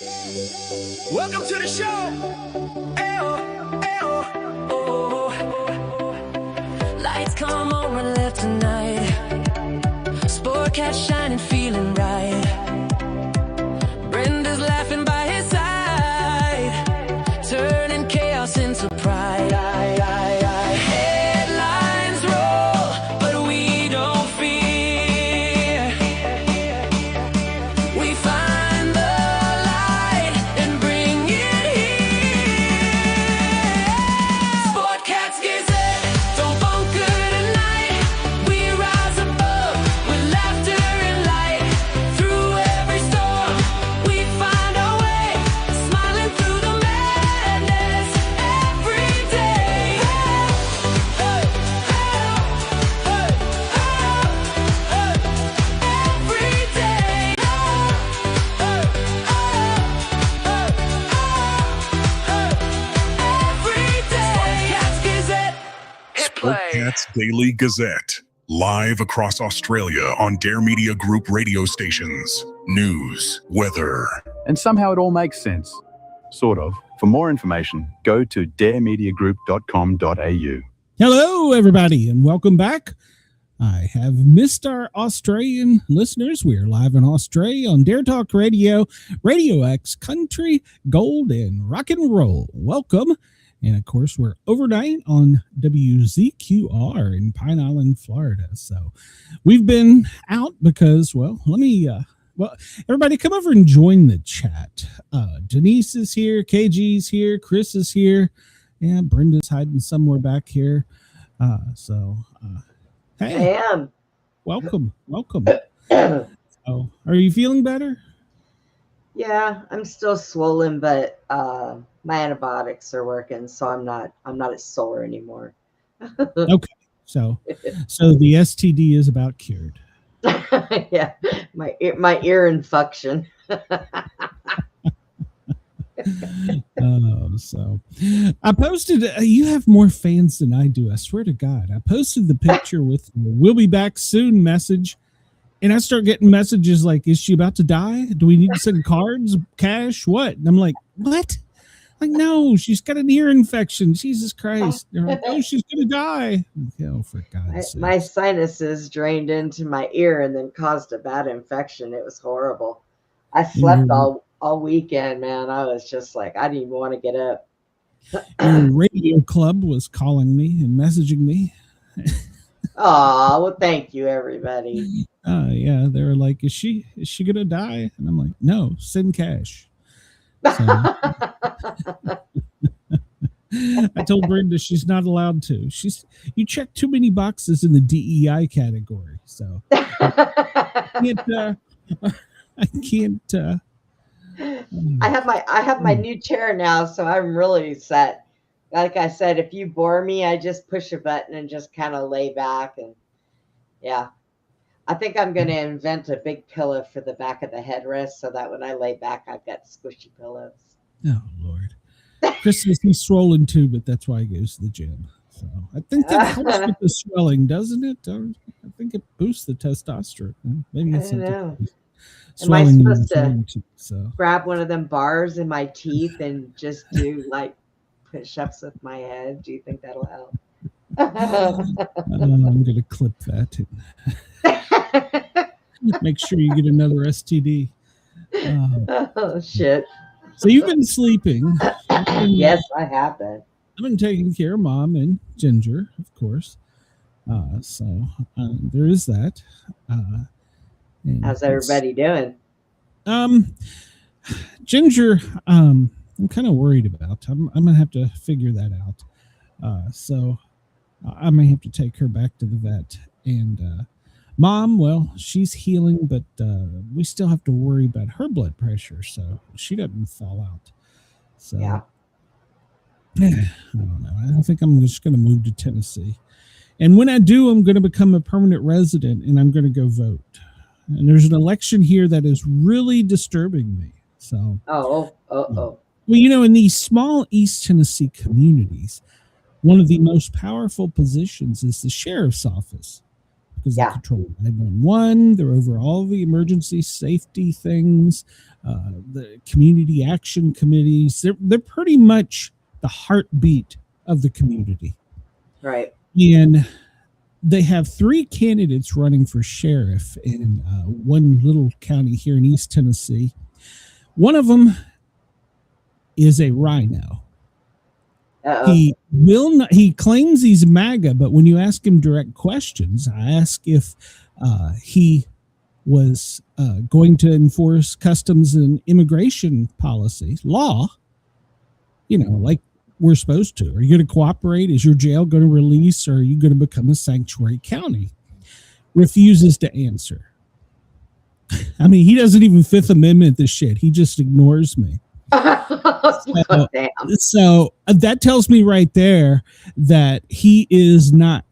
Welcome to the show. Lights come on, we're left tonight. Sportcat shining, feeling right. Brenda's laughing by his side, turning chaos into pride. Headlines roll, but we don't fear. We find the light and bring it here. Sportcat's Gazette, don't bunker tonight. We rise above with laughter and light. Through every storm, we find our way, smiling through the madness every day. Every day. Every day. Sportcat's Gazette. Hit play. Sportcat's Daily Gazette. Live across Australia on Dare Media Group radio stations. News, weather. And somehow it all makes sense. Sort of. For more information, go to daremediagroup.com.au. Hello, everybody, and welcome back. I have missed our Australian listeners. We are live in Australia on Dare Talk Radio, Radio X, Country, Gold, and Rock and Roll. Welcome. And, of course, we're overnight on WZQR in Pine Island, Florida. So we've been out because, well, everybody come over and join the chat. Denise is here, KG's here, Chris is here, and Brenda's hiding somewhere back here. Hey, I am. welcome. So, are you feeling better? Yeah, I'm still swollen, but my antibiotics are working, so I'm not as sore anymore. Okay, so the STD is about cured. Yeah, my ear infection. So I posted, you have more fans than I do, I swear to God. I posted the picture with the "we'll be back soon" message, and I start getting messages like, is she about to die? Do we need to send cards, cash, what? And I'm like, what? Like, no, she's got an ear infection. Jesus Christ. They're like, oh, she's gonna die. Oh, for God's sake. My sinuses drained into my ear and then caused a bad infection. It was horrible. I slept all weekend, man. I was just like, I didn't even want to get up. Your radio club was calling me and messaging me. Oh, well, thank you, everybody. Yeah, they were like, is she gonna die? And I'm like, no, send cash. So, I told Brenda she's not allowed to. You check too many boxes in the DEI category, so I can't. I have my new chair now, so I'm really set. Like I said, if you bore me, I just push a button and just kind of lay back, and yeah. I think I'm going to invent a big pillow for the back of the headrest so that when I lay back, I've got squishy pillows. Oh, Lord. Chris says he's swollen too, but that's why he goes to the gym. So I think that helps with the swelling, doesn't it? I think it boosts the testosterone. Maybe it's something. Am I supposed to grab one of them bars in my teeth and just do like push-ups with my head? Do you think that'll help? I'm going to clip that. Make sure you get another STD. Oh, shit. So you've been sleeping. Yes, I have been. I've been taking care of Mom and Ginger, of course. So there is that. How's everybody doing? Ginger, I'm kind of worried about. I'm going to have to figure that out. So I may have to take her back to the vet. And Mom, well, she's healing, but we still have to worry about her blood pressure, so she doesn't fall out. So yeah. I don't know. I think I'm just going to move to Tennessee. And when I do, I'm going to become a permanent resident, and I'm going to go vote. And there's an election here that is really disturbing me. So Well, you know, in these small East Tennessee communities, one of the most powerful positions is the sheriff's office. because Yeah. they control 911. They're over all the emergency safety things, the community action committees. They're pretty much the heartbeat of the community. Right. And they have 3 candidates running for sheriff in one little county here in East Tennessee. One of them is a rhino. Uh-oh. He will not. He claims he's MAGA, but when you ask him direct questions, I ask if he was going to enforce customs and immigration policy law. Like we're supposed to. Are you going to cooperate? Is your jail going to release, or are you going to become a sanctuary county? Refuses to answer. I mean, he doesn't even Fifth Amendment this shit. He just ignores me. Damn. So that tells me right there that he is not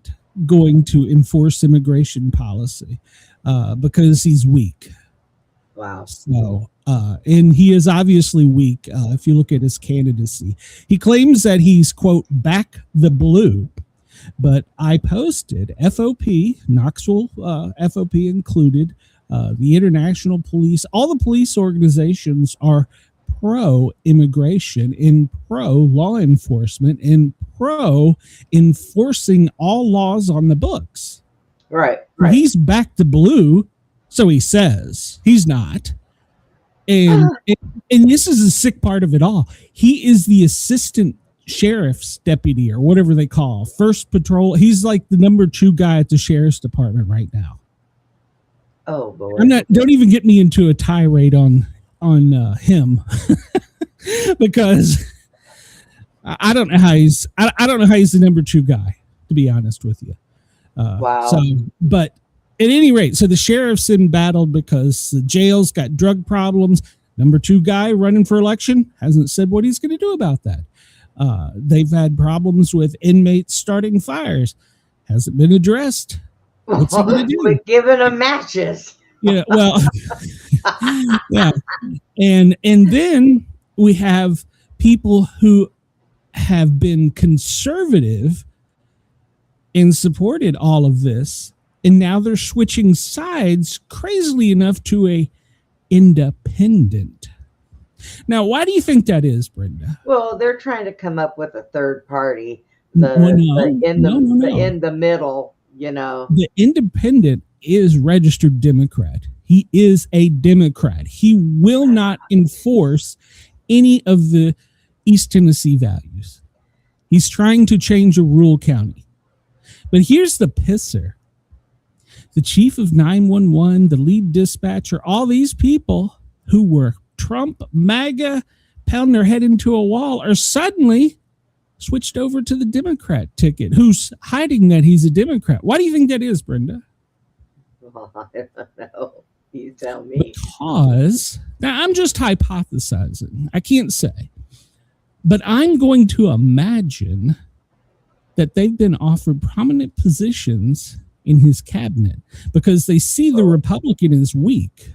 going to enforce immigration policy because he's weak. Wow. So, and he is obviously weak. If you look at his candidacy, he claims that he's, quote, back the blue. But I posted FOP, Knoxville FOP included, the international police, all the police organizations are pro-immigration and pro-law enforcement and pro-enforcing all laws on the books. Right. He's back to blue, so he says. He's not. And this is the sick part of it all. He is the assistant sheriff's deputy or whatever they call first patrol. He's like the number 2 guy at the sheriff's department right now. Oh, boy. Don't even get me into a tirade on him because I don't know how he's the number 2 guy, to be honest with you. Wow. So, but at any rate, so the sheriff's in battle because the jail's got drug problems. Number 2 guy running for election hasn't said what he's going to do about that. They've had problems with inmates starting fires. Hasn't been addressed. What's he going to do? We're giving them matches. Yeah, well, yeah. And then we have people who have been conservative and supported all of this, and now they're switching sides crazily enough to a independent. Now, why do you think that is, Brenda? Well, they're trying to come up with a third party, No. in the middle, The independent is registered Democrat. He is a Democrat. He will not enforce any of the East Tennessee values. He's trying to change a rural county. But here's the pisser. The chief of 911, the lead dispatcher, all these people who were Trump, MAGA, pounding their head into a wall are suddenly switched over to the Democrat ticket. Who's hiding that he's a Democrat? Why do you think that is, Brenda? Well, I don't know. You tell me. Because, now I'm just hypothesizing. I can't say. But I'm going to imagine that they've been offered prominent positions in his cabinet because they see the Republican is weak.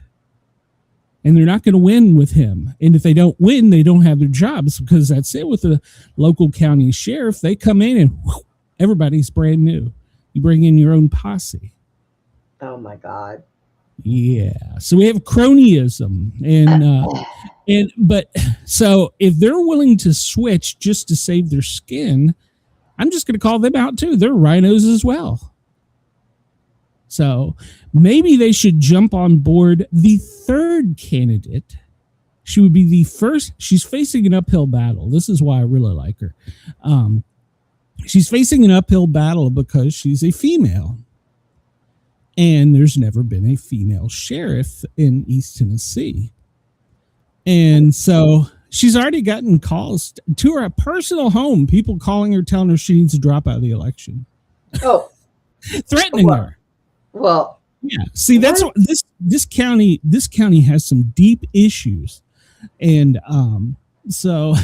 And they're not going to win with him. And if they don't win, they don't have their jobs because that's it with the local county sheriff. They come in and everybody's brand new. You bring in your own posse. Oh, my God. Yeah. So we have cronyism. But so if they're willing to switch just to save their skin, I'm just going to call them out too. They're rhinos as well. So maybe they should jump on board the third candidate. She would be the first. She's facing an uphill battle. This is why I really like her. She's facing an uphill battle because she's a female. And there's never been a female sheriff in East Tennessee. And so she's already gotten calls to her personal home, people calling her, telling her she needs to drop out of the election. Oh. Threatening her. Well, yeah. See, that's what this county has some deep issues. And so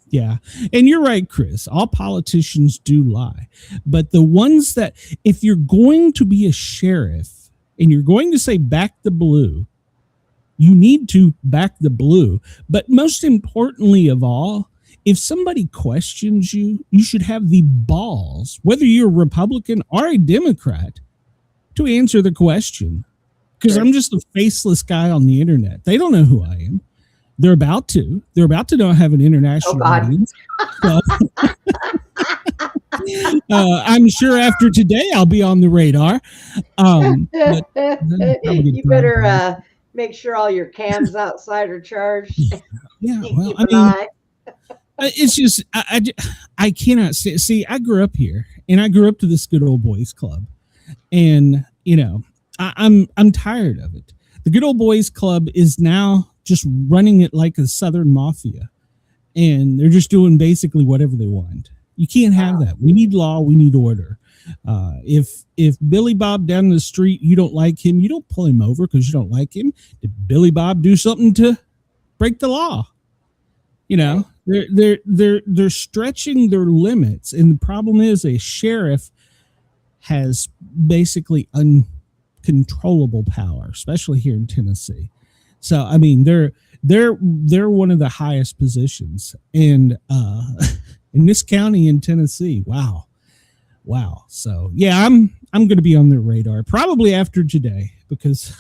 yeah. And you're right, Chris. All politicians do lie. But the ones that, if you're going to be a sheriff and you're going to say back the blue, you need to back the blue. But most importantly of all if somebody questions you, you should have the balls, whether you're a Republican or a Democrat, to answer the question. Because I'm just a faceless guy on the internet. They don't know who I am. They're about to. They're about to know I have an international audience. So, I'm sure after today I'll be on the radar. You better make sure all your cams outside are charged. Yeah, well, I mean, it's just I cannot see. I grew up here, and I grew up to this good old boys club, and you know, I'm tired of it. The good old boys club is now just running it like a Southern mafia, and they're just doing basically whatever they want. You can't have that. We need law. We need order. If Billy Bob down the street, you don't like him, you don't pull him over because you don't like him. Did Billy Bob do something to break the law? You know, they're stretching their limits, and the problem is a sheriff has basically uncontrollable power, especially here in Tennessee. So I mean, they're one of the highest positions, and in this county in Tennessee. Wow. So yeah, I'm going to be on their radar probably after today, because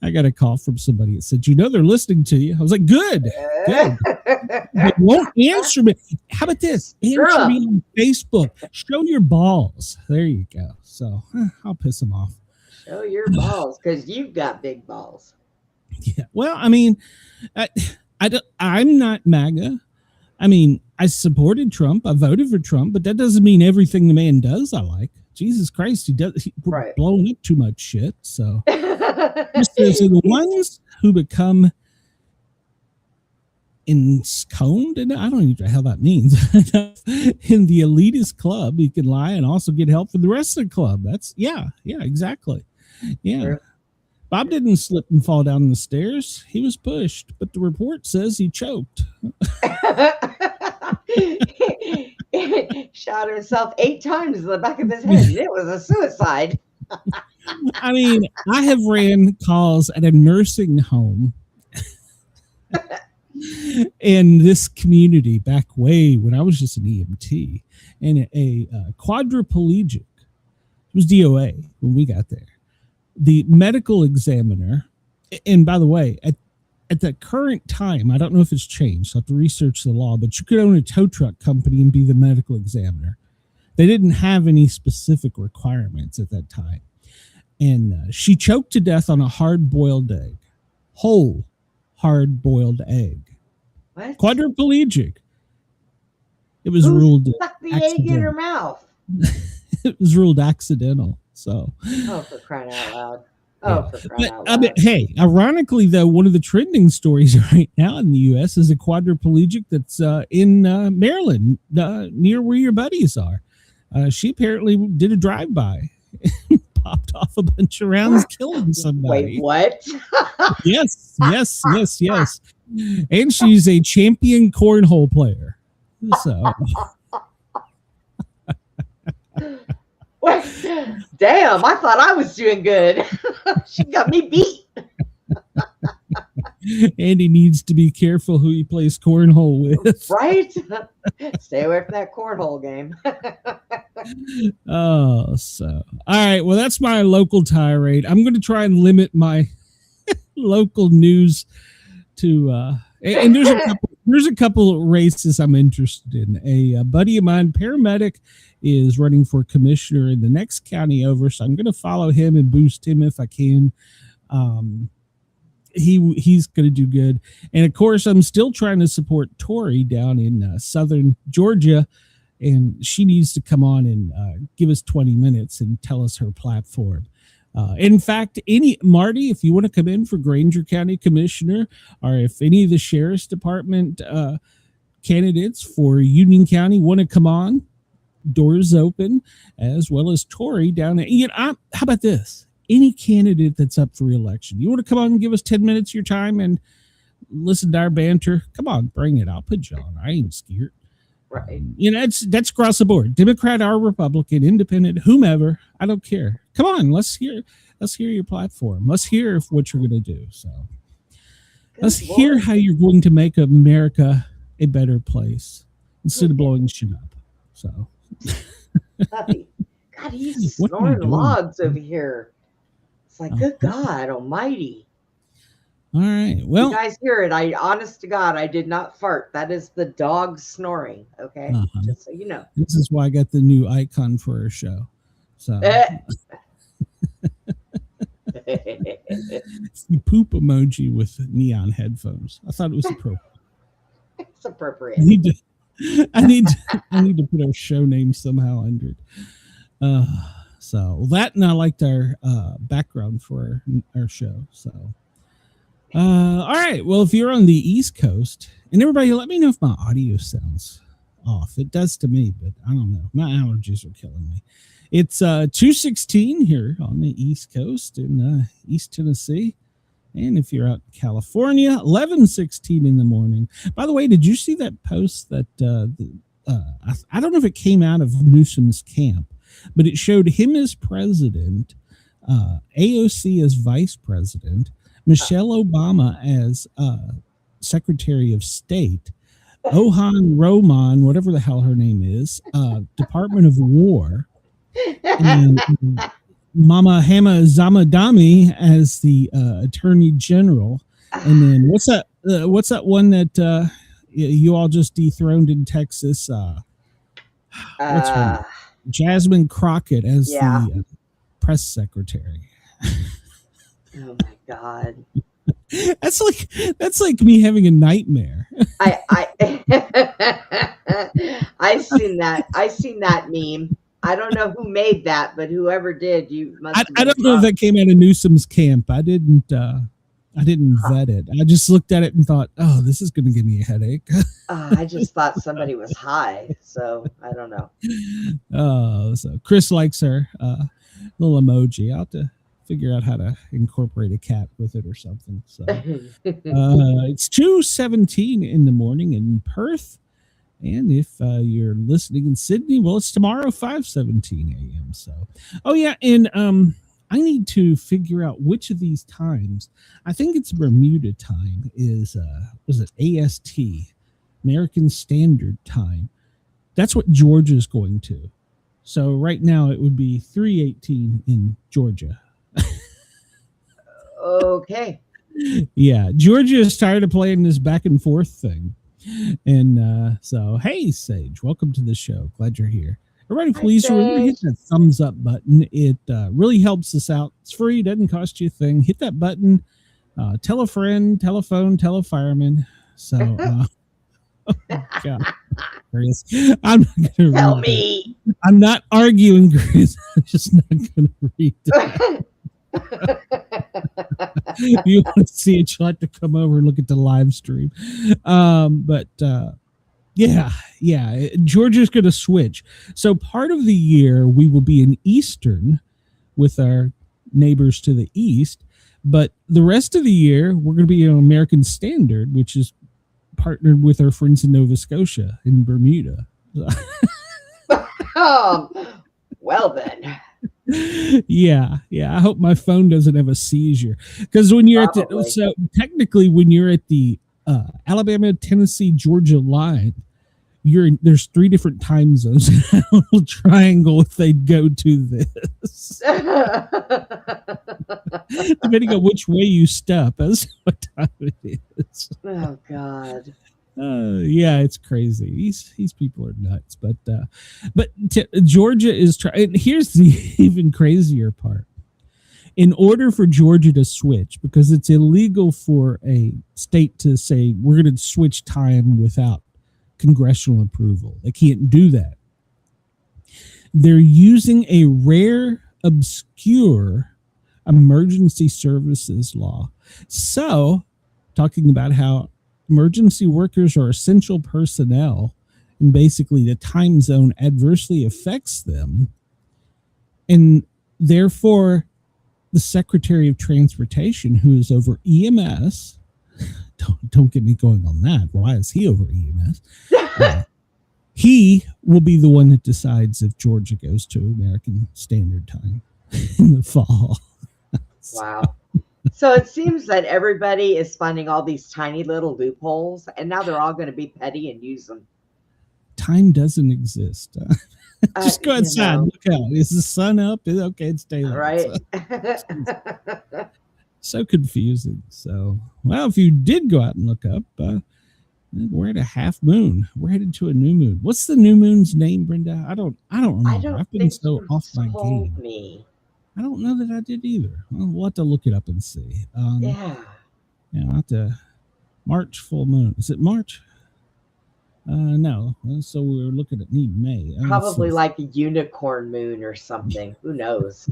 I got a call from somebody that said, you know, they're listening to you. I was like, good. They won't answer me. How about this? Answer me on Facebook. Show your balls. There you go. So I'll piss them off. Show your balls, because you've got big balls. Yeah. Well, I mean, I'm not MAGA. I mean, I supported Trump. I voted for Trump, but that doesn't mean everything the man does I like. Jesus Christ, he's blowing up too much shit. So just the ones who become ensconed, and I don't even know what the hell that means, in the elitist club, you can lie and also get help from the rest of the club. That's yeah, exactly. Yeah. Sure. Bob didn't slip and fall down the stairs. He was pushed, but the report says he choked. Shot himself 8 times in the back of his head. It was a suicide. I mean, I have ran calls at a nursing home in this community back way when I was just an EMT, and a quadriplegic. It was DOA when we got there. The medical examiner, and by the way, at the current time, I don't know if it's changed, so I have to research the law, but you could own a tow truck company and be the medical examiner. They didn't have any specific requirements at that time. And she choked to death on a hard-boiled egg. Whole hard-boiled egg. What? Quadriplegic. It was ruled stuck the egg in her mouth. It was ruled accidental. So. Oh, for crying out loud. Oh, for crying out loud. I mean, hey, ironically, though, one of the trending stories right now in the U.S. is a quadriplegic that's in Maryland, near where your buddies are. She apparently did a drive-by, popped off a bunch of rounds, killing somebody. Wait, what? Yes. And she's a champion cornhole player. So. Damn, I thought I was doing good. She got me beat. Andy needs to be careful who he plays cornhole with. Right? Stay away from that cornhole game. All right. Well, that's my local tirade. I'm going to try and limit my local news to and there's a couple of races I'm interested in. A buddy of mine, paramedic, is running for commissioner in the next county over, so I'm going to follow him and boost him if I can. He's going to do good, and of course, I'm still trying to support Tori down in southern Georgia, and she needs to come on and give us 20 minutes and tell us her platform. In fact, Marty, if you want to come in for Granger County Commissioner, or if any of the Sheriff's Department candidates for Union County want to come on, doors open, as well as Tori down there. How about this? Any candidate that's up for re-election, you want to come on and give us 10 minutes of your time and listen to our banter? Come on, bring it. I'll put you on. I ain't scared. Right. That's across the board. Democrat or Republican, independent, whomever. I don't care. Come on, let's hear your platform. Let's hear what you're going to do. So let's hear how you're going to make America a better place instead of blowing shit up. So, Puppy. God, he's What are you snoring doing? logs over here. It's like, good Uh-huh. God almighty. All right. You Well, guys hear it. Honest to God, I did not fart. That is the dog snoring. Okay. Uh-huh. Just so you know. this is why I got the new icon for our show. So, it's the poop emoji with neon headphones. I thought it was appropriate. It's appropriate. I need to put our show name somehow under it. So that, and I liked our background for our show. So, all right. Well, if you're on the East Coast, and everybody, let me know if my audio sounds off. It does to me, but I don't know. My allergies are killing me. It's 2:16 here on the East Coast in East Tennessee. And if you're out in California, 11:16 in the morning. By the way, did you see that post that I don't know if it came out of Newsom's camp, but it showed him as president, AOC as vice president, Michelle Obama as Secretary of State, Ohan Roman, whatever the hell her name is, Department of War, and Mama Hama Zamadami as the Attorney General, and then what's that one that you all just dethroned in Texas? What's her name? Jasmine Crockett as the press secretary. Oh my God. That's like me having a nightmare. I seen that meme. I don't know who made that, but whoever did, you must. I don't know if that came out of Newsom's camp. I didn't vet it. I just looked at it and thought, oh, this is going to give me a headache. I just thought somebody was high, so I don't know. Oh, so Chris likes her little emoji. I'll have to figure out how to incorporate a cat with it or something. So it's 2:17 in the morning in Perth. And if you're listening in Sydney, well, it's tomorrow, 5:17 a.m. So, oh yeah, and I need to figure out which of these times. I think it's Bermuda time is was it AST, American Standard Time. That's what Georgia's going to. So right now it would be 3:18 in Georgia. Okay. Yeah, Georgia is tired of playing this back and forth thing. And so, hey, Sage, welcome to the show. Glad you're here. Everybody, please remember to hit that thumbs up button. It really helps us out. It's free, doesn't cost you a thing. Hit that button. Tell a friend, tell a phone, tell a fireman. So, oh God, Chris, I'm not gonna Tell read me. that. I'm not arguing, Chris. I'm just not gonna read it. If you want to see it, you'll have to come over and look at the live stream. But Georgia's going to switch. So part of the year we will be in Eastern with our neighbors to the east, but the rest of the year we're going to be on American Standard, which is partnered with our friends in Nova Scotia in Bermuda. Well then. Yeah. I hope my phone doesn't have a seizure, because when you're technically when you're at the Alabama, Tennessee, Georgia line, there's 3 different time zones. A little triangle if they go to this, depending on which way you step, as what time it is. Oh God. Yeah, it's crazy. These people are nuts. But Georgia is trying. Here's the even crazier part. In order for Georgia to switch, because it's illegal for a state to say we're going to switch time without congressional approval, they can't do that. They're using a rare, obscure emergency services law. So, talking about how emergency workers are essential personnel, and basically the time zone adversely affects them, and therefore the Secretary of Transportation, who is over EMS, don't get me going on that. Why is he over EMS? He will be the one that decides if Georgia goes to American Standard Time in the fall. Wow. So it seems that everybody is finding all these tiny little loopholes, and now they're all going to be petty and use them. Time doesn't exist. Just go You outside. know. Look out. Is the sun up? Okay, it's daylight. Right? So confusing. So, well, if you did go out and look up, we're at a half moon. We're headed to a new moon. What's the new moon's name, Brenda? I don't remember. I've been so off my game. Me. I don't know that I did either. Well, we'll have to look it up and see. Yeah. I'll have to. March full moon. Is it March? No. So we're looking at May. Probably like a unicorn moon or something. Who knows?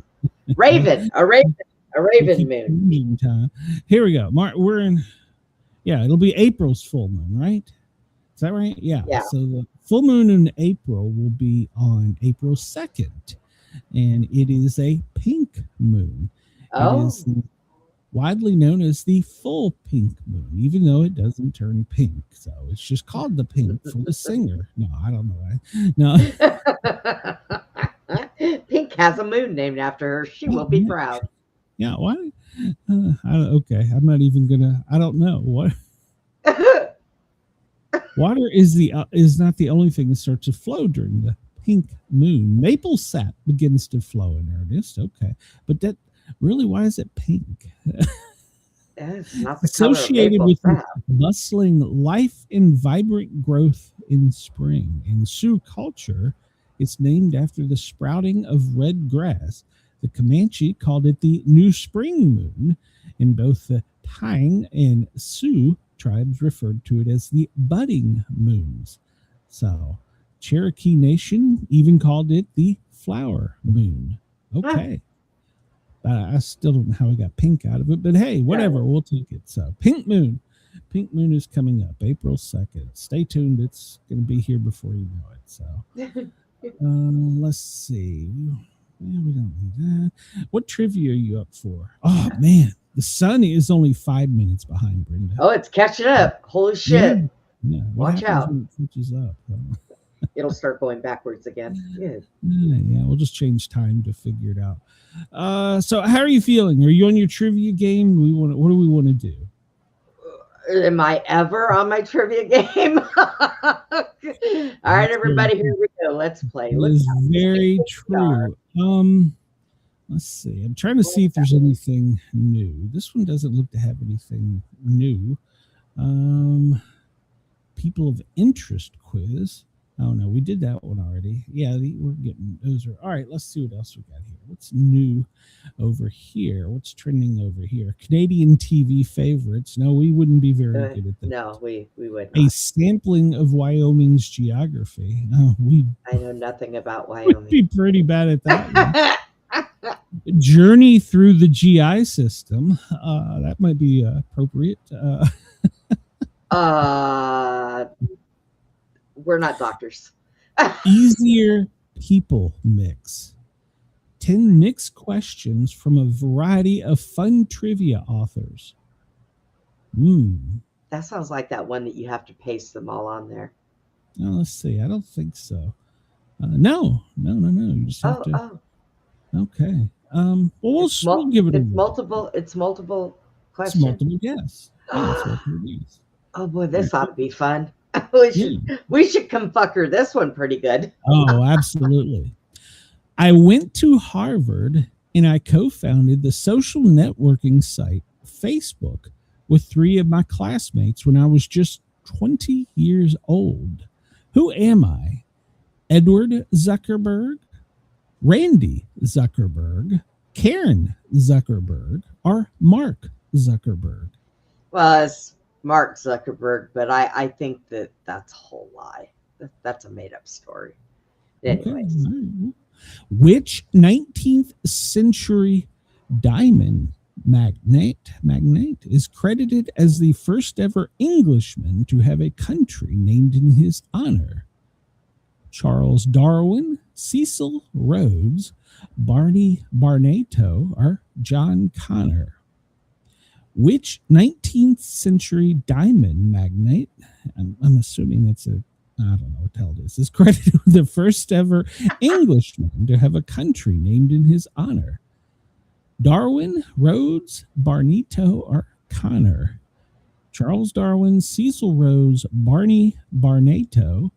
A raven moon. Time. Here we go. We're in. Yeah, it'll be April's full moon, right? Is that right? Yeah. Yeah. So the full moon in April will be on April 2nd, and it is a pink moon. Oh. It is widely known as the full pink moon, even though it doesn't turn pink. So it's just called the pink for the singer. No, I don't know why. No. Pink has a moon named after her. She will be proud. Yeah, why? Okay, I'm not even gonna. I don't know what. Water is not the only thing that starts to flow during the pink moon. Maple sap begins to flow in earnest. Okay, but that really, why is it pink? It's not the Associated color of with maple sap. bustling life and vibrant growth in spring. In Sioux culture, it's named after the sprouting of red grass. The Comanche called it the New Spring Moon, and both the Tang and Sioux tribes referred to it as the budding moons. So Cherokee Nation even called it the flower moon. Okay. I still don't know how we got pink out of it, but hey, whatever, we'll take it. So pink moon is coming up April 2nd. Stay tuned. It's going to be here before you know it. So let's see. Yeah, we don't need that. What trivia are you up for? Oh man, the sun is only 5 minutes behind, Brenda. Oh, it's catching up. Holy shit. Yeah. Watch out. When it catches up? It'll start going backwards again. Good. Yeah, we'll just change time to figure it out. So how are you feeling? Are you on your trivia game? What do we want to do? Am I ever on my trivia game? All right, everybody, here we go. Let's play. It is very true. Let's see. I'm trying to see if there's anything new. This one doesn't look to have anything new. People of interest quiz. Oh no, we did that one already. Yeah, we're getting those. All right, let's see what else we got here. What's new over here? What's trending over here? Canadian TV favorites. No, we wouldn't be very good at that. No, we would A not. sampling of Wyoming's geography. I know nothing about We'd Wyoming. be pretty bad at that one. Journey through the GI system. That might be appropriate. We're not doctors. Easier people mix. 10 mixed questions from a variety of fun trivia authors. That sounds like that one that you have to paste them all on there. Now, let's see. I don't think so. No. You just have to. Okay. Well, we'll give it a multiple. It's multiple questions. It's multiple guess. Yeah, that's what it is. Oh boy, this ought to be fun. We should come fucker this one pretty good. Oh, absolutely. I went to Harvard and I co-founded the social networking site Facebook with 3 of my classmates when I was just 20 years old. Who am I? Edward Zuckerberg, Randy Zuckerberg, Karen Zuckerberg, or Mark Zuckerberg? Well, it's Mark Zuckerberg, but I think that's a whole lie. That's a made-up story. Anyways. Okay. Which 19th century diamond magnate is credited as the first ever Englishman to have a country named in his honor? Charles Darwin, Cecil Rhodes, Barney Barnato, or John Connor? Which 19th century diamond magnate, I'm assuming it's I don't know what the hell this is, credited with the first ever Englishman to have a country named in his honor? Darwin, Rhodes, Barnito, or Connor? Charles Darwin, Cecil Rhodes, Barney Barnato,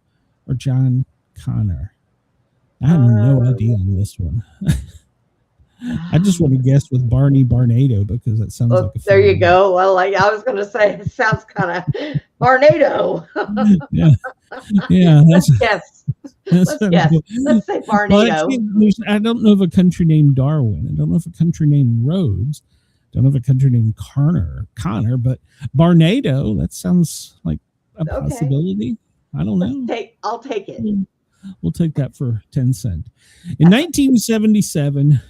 or John Connor? I have no idea on this one. I just want to guess with Barney Barnato because that sounds like a there you fun go. Well, like I was going to say, it sounds kind of Barnado. name. Yeah, Let's guess. Let's guess. good. Let's say Well, Barnado. actually, I don't know of a country named Darwin. I don't know of a country named Rhodes. I don't know of a country named Connor, but Barnado, that sounds like a possibility. I don't know. I'll take it. We'll take that for 10 cents. In 1977,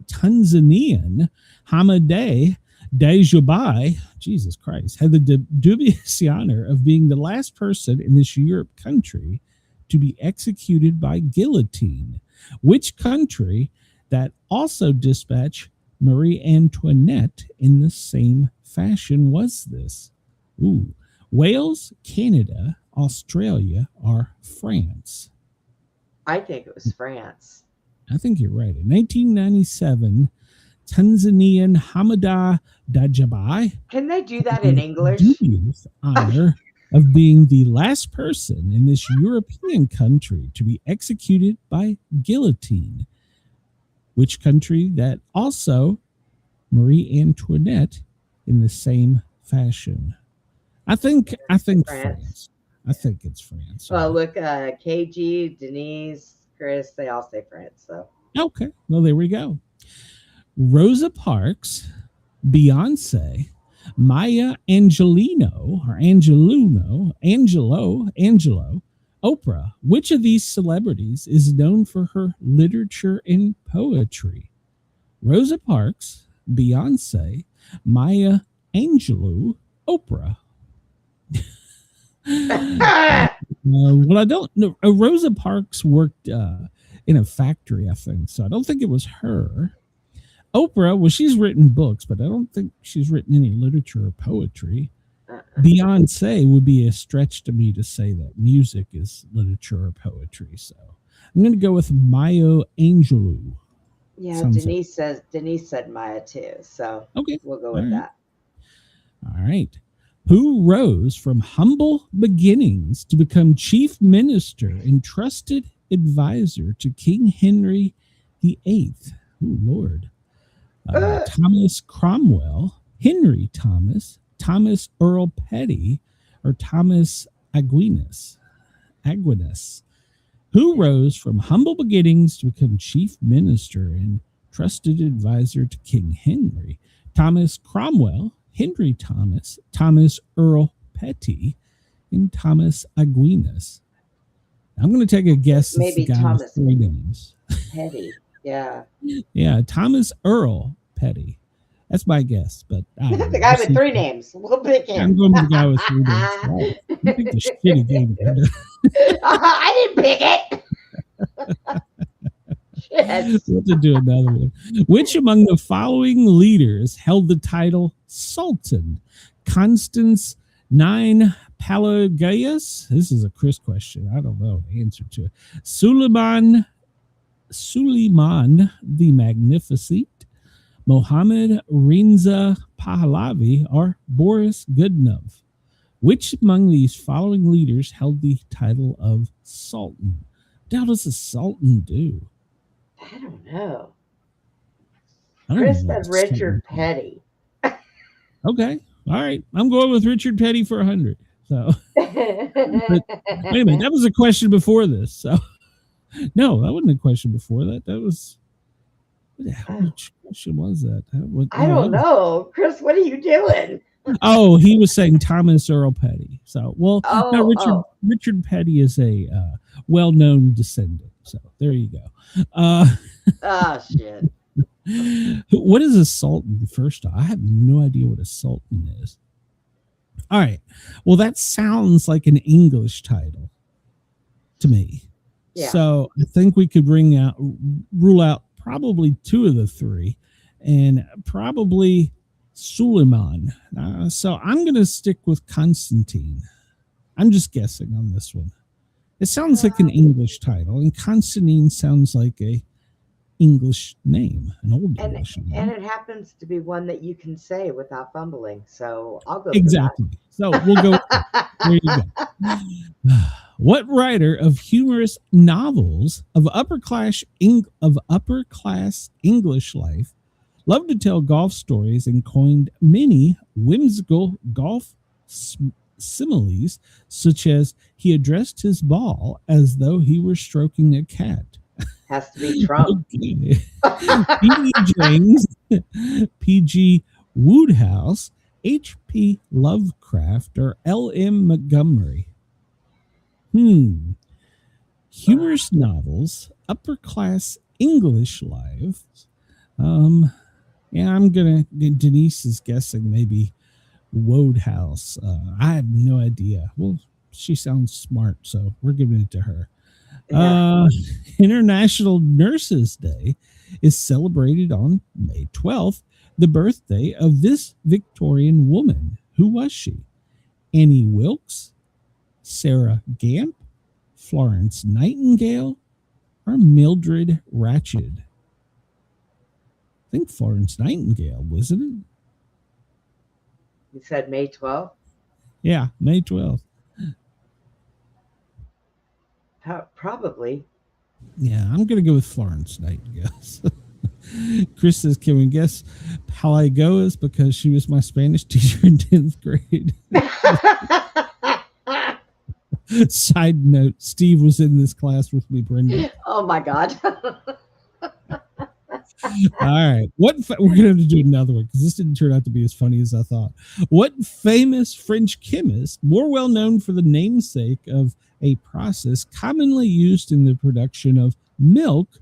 Tanzanian Hamadeh Dajabay, Jesus Christ, had the dubious honor of being the last person in this Europe country to be executed by guillotine. Which country that also dispatched Marie Antoinette in the same fashion was this? Ooh, Wales, Canada, Australia, or France? I think it was France. I think you're right. In 1997, Tanzanian Hamada Dajabay Can they do that in English? dubious honor of being the last person in this European country to be executed by guillotine. Which country that also Marie Antoinette in the same fashion? I think France. I think it's France. Well, look, KG, Denise, Chris, they all say France. So Okay. Well, there we go. Rosa Parks, Beyonce, Maya Angelo, Oprah. Which of these celebrities is known for her literature and poetry? Rosa Parks, Beyonce, Maya Angelou, Oprah. Well, I don't know. Rosa Parks worked in a factory, I think. So I don't think it was her. Oprah, well, she's written books, but I don't think she's written any literature or poetry. Beyonce would be a stretch to me to say that music is literature or poetry. So I'm going to go with Maya Angelou. yeah, Sounds Denise said Maya too. So Okay. we'll go All with right. that. All right. Who rose from humble beginnings to become chief minister and trusted advisor to King Henry VIII? Oh, Lord. Thomas Cromwell, Henry Thomas, Thomas Earl Petty, or Thomas Aquinas? Who rose from humble beginnings to become chief minister and trusted advisor to King Henry? Thomas Cromwell, Henry Thomas, Thomas Earl Petty, and Thomas Aquinas. I'm going to take a guess. It's Maybe the guy with Thomas 3 names. Petty. Yeah. Yeah, Thomas Earl Petty. That's my guess, but I don't The know. guy We'll with see. 3 names. We'll pick I'm him. going with the guy with 3 names. Wow. You picked a shitty game, Brenda. I didn't pick it. Shit. We'll have to do another one. Which among the following leaders held the title Sultan? Constance Nine Palagayas. This is a Chris question. I don't know the answer to it. Suleiman the Magnificent, Mohammed Reza Pahlavi, or Boris Godunov. Which among these following leaders held the title of Sultan? What does a Sultan do? I don't know. I don't Chris know what said a Richard Sultan Petty. is. Okay. All right. I'm going with Richard Petty for 100. So wait a minute. That was a question before this. So no, that wasn't a question before that. That was which question was that? I don't know. Chris, what are you doing? Oh, he was saying Thomas Earl Petty. So, well, no, Richard Petty is a well-known descendant. So there you go. Oh, shit. What is a sultan? First off, I have no idea what a sultan is. All right. Well, that sounds like an English title to me. Yeah. So I think we could rule out probably 2 of the 3, and probably Suleiman. So I'm going to stick with Constantine. I'm just guessing on this one. It sounds like an English title, and Constantine sounds like a English name, an old And English name. and it happens to be one that you can say without fumbling. So I'll go Exactly. So we'll go. There you go. What writer of humorous novels of upper class English life loved to tell golf stories and coined many whimsical golf similes, such as he addressed his ball as though he were stroking a cat? Has to be Trump. P.D. James, P.G. Wodehouse, H.P. Lovecraft, or L.M. Montgomery? Humorous novels, upper class English lives. Yeah, I'm gonna. Denise is guessing maybe Wodehouse. I have no idea. Well, she sounds smart, so we're giving it to her. International Nurses Day is celebrated on May 12th, the birthday of this Victorian woman. Who was she? Annie Wilkes, Sarah Gamp, Florence Nightingale, or Mildred Ratched? I think Florence Nightingale, wasn't it? You said May 12th? Yeah, May 12th. Probably. Yeah, I'm going to go with Florence Nightingale. Chris says, can we guess Palagoas because she was my Spanish teacher in 10th grade? Side note, Steve was in this class with me, Brenda. Oh, my God. All right. We're going to have to do another one because this didn't turn out to be as funny as I thought. What famous French chemist, more well known for the namesake of a process commonly used in the production of milk,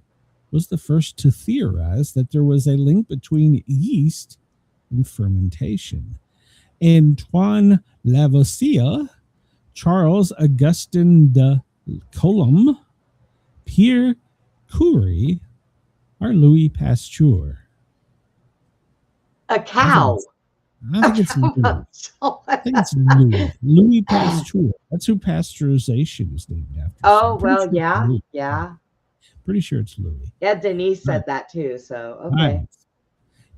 was the first to theorize that there was a link between yeast and fermentation? Antoine Lavoisier, Charles Augustin de Coulomb, Pierre Curie, or Louis Pasteur? A cow. I think it's Louis. I think it's Louis. Louis Pasteur. That's who pasteurization is named after. Oh, well, yeah. Yeah. Pretty sure it's Louis. Yeah, Denise said that too. So, okay. Right.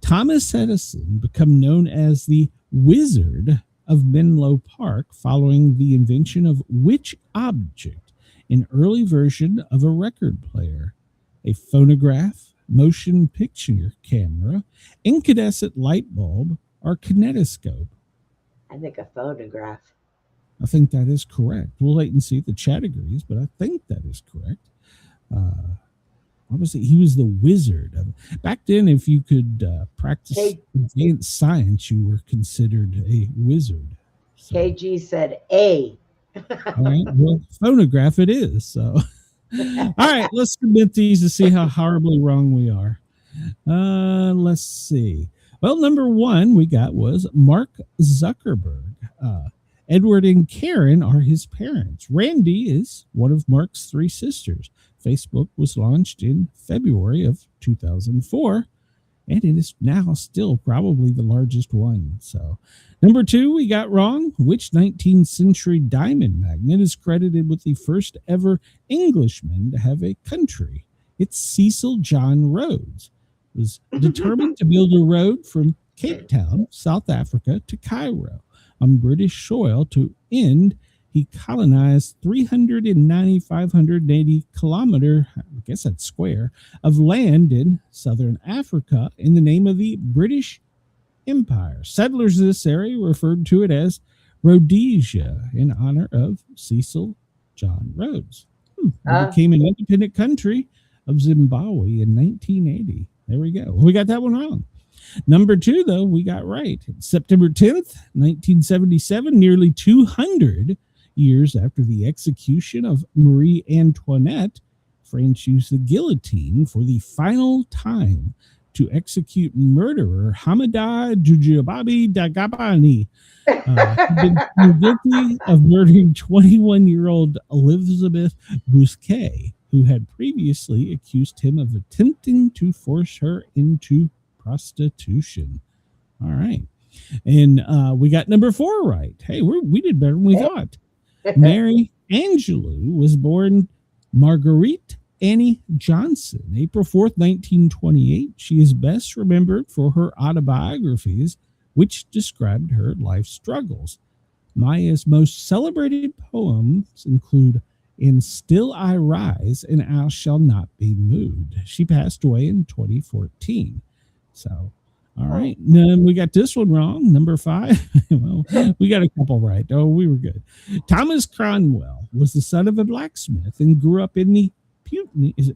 Thomas Edison became known as the Wizard of Menlo Park following the invention of which object? An early version of a record player, a phonograph, motion picture camera, incandescent light bulb, or kinetoscope? I think a phonograph. I think that is correct. We'll wait and see if the chat agrees, but I think that is correct. Obviously, he was the wizard. Back then, if you could practice advanced science, you were considered a wizard. So, KG said A. all right, well, phonograph it is. So, all right, let's submit these to see how horribly wrong we are. Let's see. Well, number one we got was Mark Zuckerberg. Edward and Karen are his parents. Randy is one of Mark's three sisters. Facebook was launched in February of 2004, and it is now still probably the largest one. So, number two we got wrong. Which 19th century diamond magnate is credited with the first ever Englishman to have a country? It's Cecil John Rhodes. Was determined to build a road from Cape Town, South Africa, to Cairo on British soil. To end, he colonized 390,580 kilometer, I guess that's square, of land in southern Africa in the name of the British Empire. Settlers of this area referred to it as Rhodesia in honor of Cecil John Rhodes. It became an independent country of Zimbabwe in 1980. There we go. We got that one wrong. Number two, though, we got right. September 10th, 1977, nearly 200 years after the execution of Marie Antoinette, France used the guillotine for the final time to execute murderer Hamida Djoujababi Dagabani, guilty of murdering 21-year-old Elizabeth Bousquet, who had previously accused him of attempting to force her into prostitution. All right. And we got number four right. Hey, we did better than we thought. Mary Angelou was born Marguerite Annie Johnson, April 4th, 1928. She is best remembered for her autobiographies, which described her life struggles. Maya's most celebrated poems include "And Still I Rise" and "I Shall Not Be Moved." She passed away in 2014. So, all right. We got this one wrong. Number 5. Well, we got a couple right. Oh, we were good. Thomas Cromwell was the son of a blacksmith and grew up in the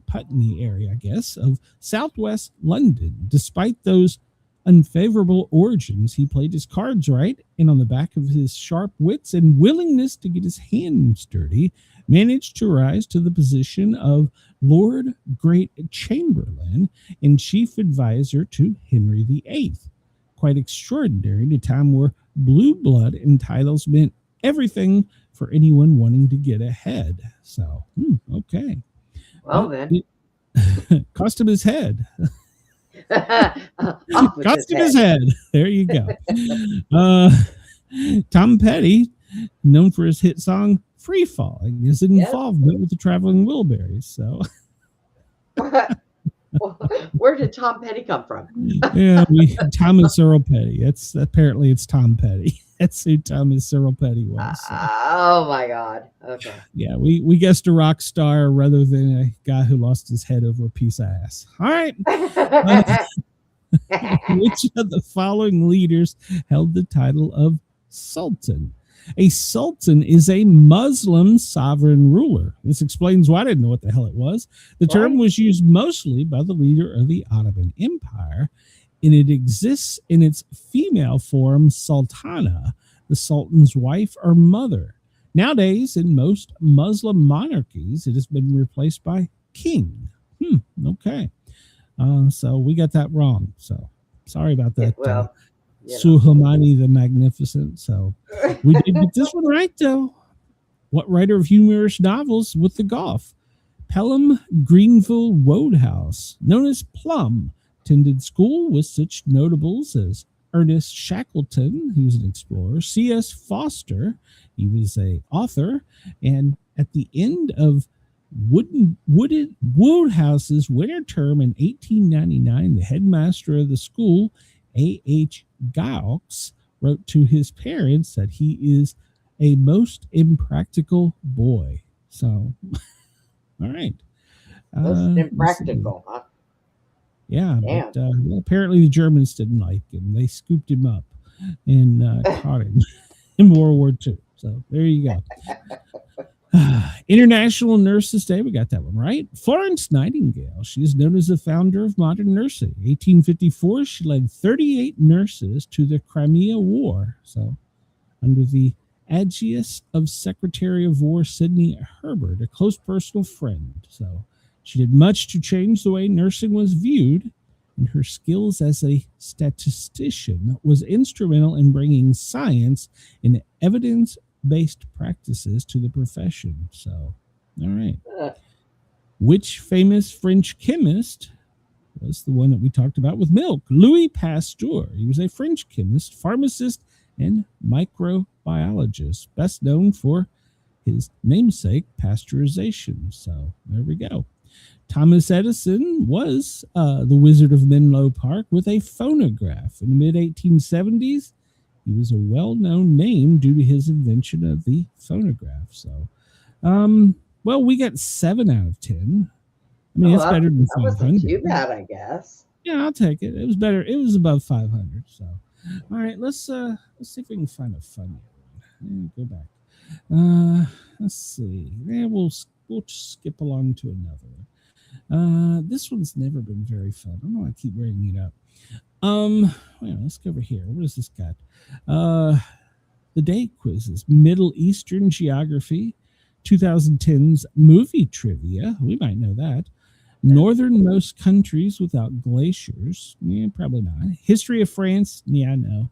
Putney area, I guess, of southwest London. Despite those unfavorable origins, he played his cards right, and on the back of his sharp wits and willingness to get his hands dirty, managed to rise to the position of Lord Great Chamberlain and chief advisor to Henry VIII. Quite extraordinary at a time where blue blood and titles meant everything for anyone wanting to get ahead. So, okay. Well, then. Cost him his head. Cost him his head. There you go. Tom Petty, known for his hit song "Free Falling," is an involvement with the Traveling Wilburys. So, where did Tom Petty come from? Yeah, Thomas Earl Petty. Apparently it's Tom Petty. That's who Thomas Earl Petty was. So. Oh my God. Okay. Yeah, we guessed a rock star rather than a guy who lost his head over a piece of ass. All right. Which of the following leaders held the title of Sultan? A sultan is a Muslim sovereign ruler. This explains why I didn't know what the hell it was. The term was used mostly by the leader of the Ottoman Empire, and it exists in its female form, sultana, the sultan's wife or mother. Nowadays, in most Muslim monarchies, it has been replaced by king. Okay. So we got that wrong. So sorry about that. Well, Suleimani the Magnificent. So we did get this one right, though. What writer of humorous novels with the golf? Pelham Greenville Wodehouse, known as Plum, attended school with such notables as Ernest Shackleton, he was an explorer, C.S. Foster, he was an author, and at the end of Wodehouse's winter term in 1899, the headmaster of the school, A.H. Gaux, wrote to his parents that he is a most impractical boy. So, all right. Most impractical, huh? Yeah, but apparently the Germans didn't like him. They scooped him up and caught him in World War II. So there you go. International Nurses Day, we got that one right. Florence Nightingale, she is known as the founder of modern nursing. 1854, she led 38 nurses to the Crimea War. So under the aegis of Secretary of War Sidney Herbert, a close personal friend. So she did much to change the way nursing was viewed, and her skills as a statistician was instrumental in bringing science and evidence-based practices to the profession. So, all right. Which famous French chemist was the one that we talked about with milk? Louis Pasteur. He was a French chemist, pharmacist, and microbiologist, best known for his namesake, pasteurization. So there we go. Thomas Edison was the Wizard of Menlo Park with a phonograph. In the mid-1870s, he was a well-known name due to his invention of the phonograph. So, well, we got 7 out of 10. I mean, it's better than 500. That wasn't too bad, I guess. Yeah, I'll take it. It was better. It was above 500. So, all right, let's see if we can find a funny one. Go back. Let's see. Yeah, we'll skip along to another one. This one's never been very fun. I don't know why I keep bringing it up. Well, let's go over here. What has this got? The day quizzes, Middle Eastern geography, 2010's movie trivia. We might know that. Northernmost countries without glaciers. Yeah, probably not. History of France. Yeah, no.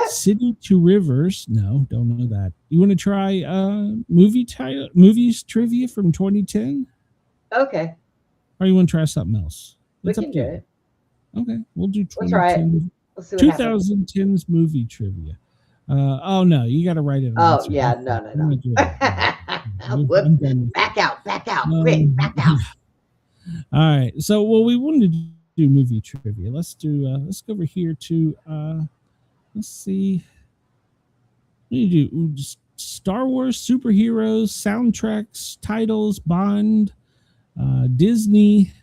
City to rivers. No, don't know that. You want to try movies trivia from 2010? Okay. Or you want to try something else? We can do it. Okay, we'll do 2010. Let's try it. Let's see what 2010's movie trivia. Oh no, you got to write it. Oh yeah, no. I'm Whoop. done. Back out, quick, back out. All right. So, well, we wanted to do movie trivia. Let's go over here to, let's see. What do you do? Just Star Wars, superheroes, soundtracks, titles, Bond, Disney,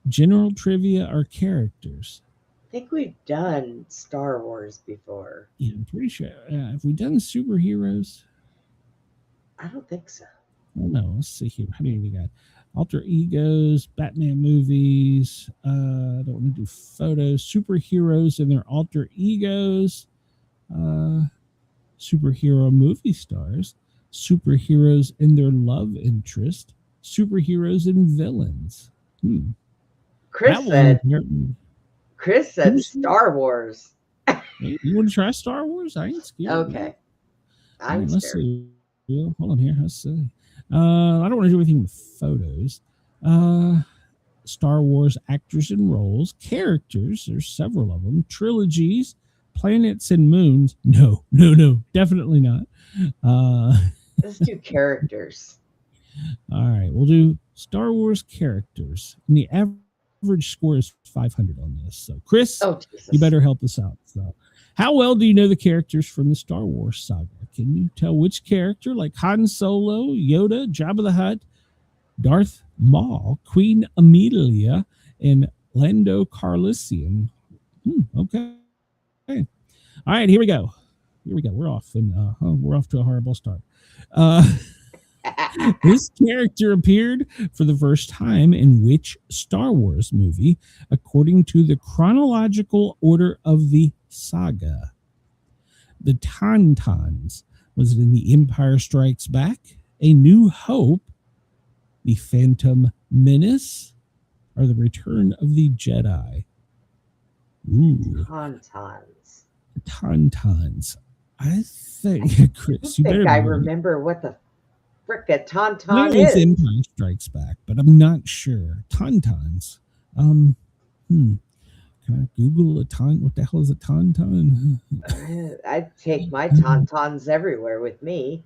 general trivia, or characters. I think we've done Star Wars before. Yeah, I'm pretty sure. Have we done superheroes? I don't think so. Oh no, let's see here. How many we got? Alter egos, Batman movies. I don't want to do photos. Superheroes and their alter egos. Superhero movie stars. Superheroes and their love interest. Superheroes and villains. Chris said Star Wars. Hey, you want to try Star Wars? I ain't scared. Okay. I'm Let's scared. see. Yeah, hold on here. Let's see. I don't want to do anything with photos. Star Wars actors and roles, characters. There's several of them. Trilogies, planets and moons. No, definitely not. Let's do characters. All right, we'll do Star Wars characters. And the average score is 500 on this. So, Chris, Jesus. you better help us out. So, how well do you know the characters from the Star Wars saga? Can you tell which character, like Han Solo, Yoda, Jabba the Hutt, Darth Maul, Queen Amelia, and Lando Calrissian? Okay. All right, here we go. We're off, and we're off to a horrible start. This character appeared for the first time in which Star Wars movie, according to the chronological order of the saga? The Tauntauns. Was it in The Empire Strikes Back, A New Hope, The Phantom Menace, or The Return of the Jedi? Ooh. Tauntauns. I think, Chris, I remember what the frick a tauntaun I know is. it's Empire Strikes Back, but I'm not sure. Tauntauns. Can I Google a taunt? What the hell is a tauntaun? I take my tauntauns everywhere with me.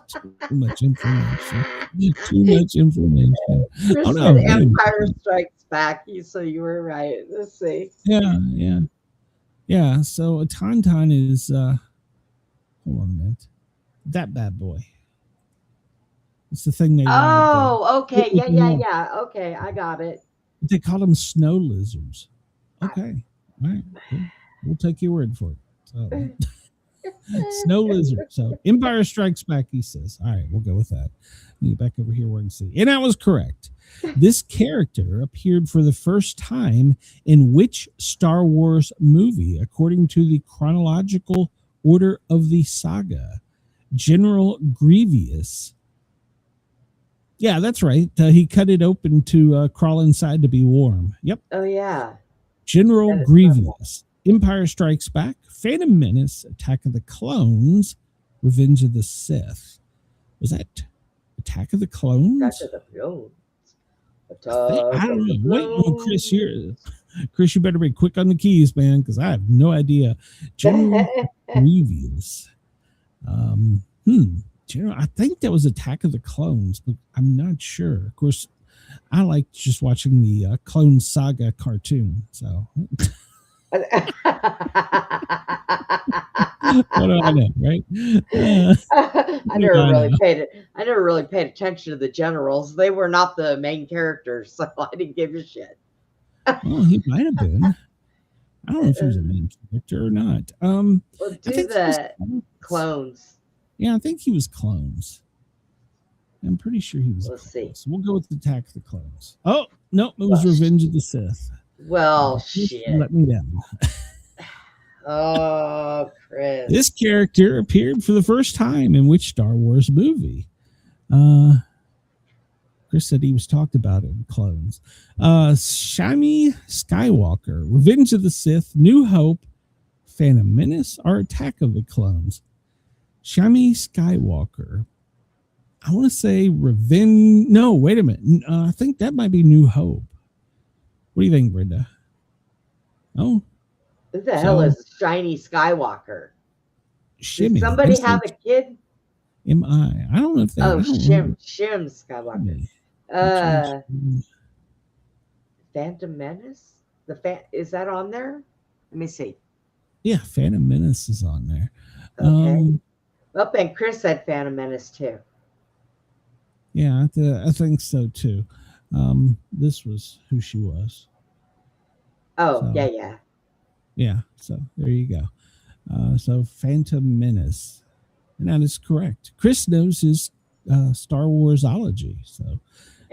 Too much information. Chris Chris said Empire Strikes Back, so you were right. Let's see. Yeah. So a tauntaun is hold on a minute. That bad boy. It's the thing they okay. Yeah. Okay, I got it. They call them snow lizards. Okay. All right. We'll take your word for it. So, snow lizard. So Empire Strikes Back, he says. All right, we'll go with that. Get back over here where I can see. And I was correct. This character appeared for the first time in which Star Wars movie, according to the chronological order of the saga? General Grievous. Yeah, that's right. He cut it open to crawl inside to be warm. Yep. Oh, yeah. General Grievous. Empire Strikes Back, Phantom Menace, Attack of the Clones, Revenge of the Sith. Was that Attack of the Clones? Attack of the Clones. I don't know. Wait, well, Chris, you better be quick on the keys, man, because I have no idea. General Grievous. I think that was Attack of the Clones, but I'm not sure. Of course, I like just watching the Clone Saga cartoon. So, what do I know, right? I never really paid attention to the generals. They were not the main characters, so I didn't give a shit. Well, he might have been. I don't know if he was a main character or not. Well, do the clones. Yeah, I think he was clones. I'm pretty sure he was. Let's see. So we'll go with Attack of the Clones. Oh, no, it was Revenge of the Sith. Well, shit. Let me down. Oh, Chris. This character appeared for the first time in which Star Wars movie? Chris said he was talked about in Clones. Shami Skywalker, Revenge of the Sith, New Hope, Phantom Menace, or Attack of the Clones? Shami Skywalker. I want to say Revenge. No, wait a minute. I think that might be New Hope. What do you think, Brenda? Oh. What the hell is Shiny Skywalker? Shimmy. Did somebody have a kid? M.I. I don't know if that. Oh, I don't remember. Shim Skywalker. Which Uh, one's- Phantom Menace. Is that on there? Let me see. Yeah, Phantom Menace is on there. Okay. Oh, and Chris said Phantom Menace too. Yeah, I think so too. This was who she was. Oh, So- yeah. Yeah, so there you go. So Phantom Menace. And that is correct. Chris knows his Star Warsology. So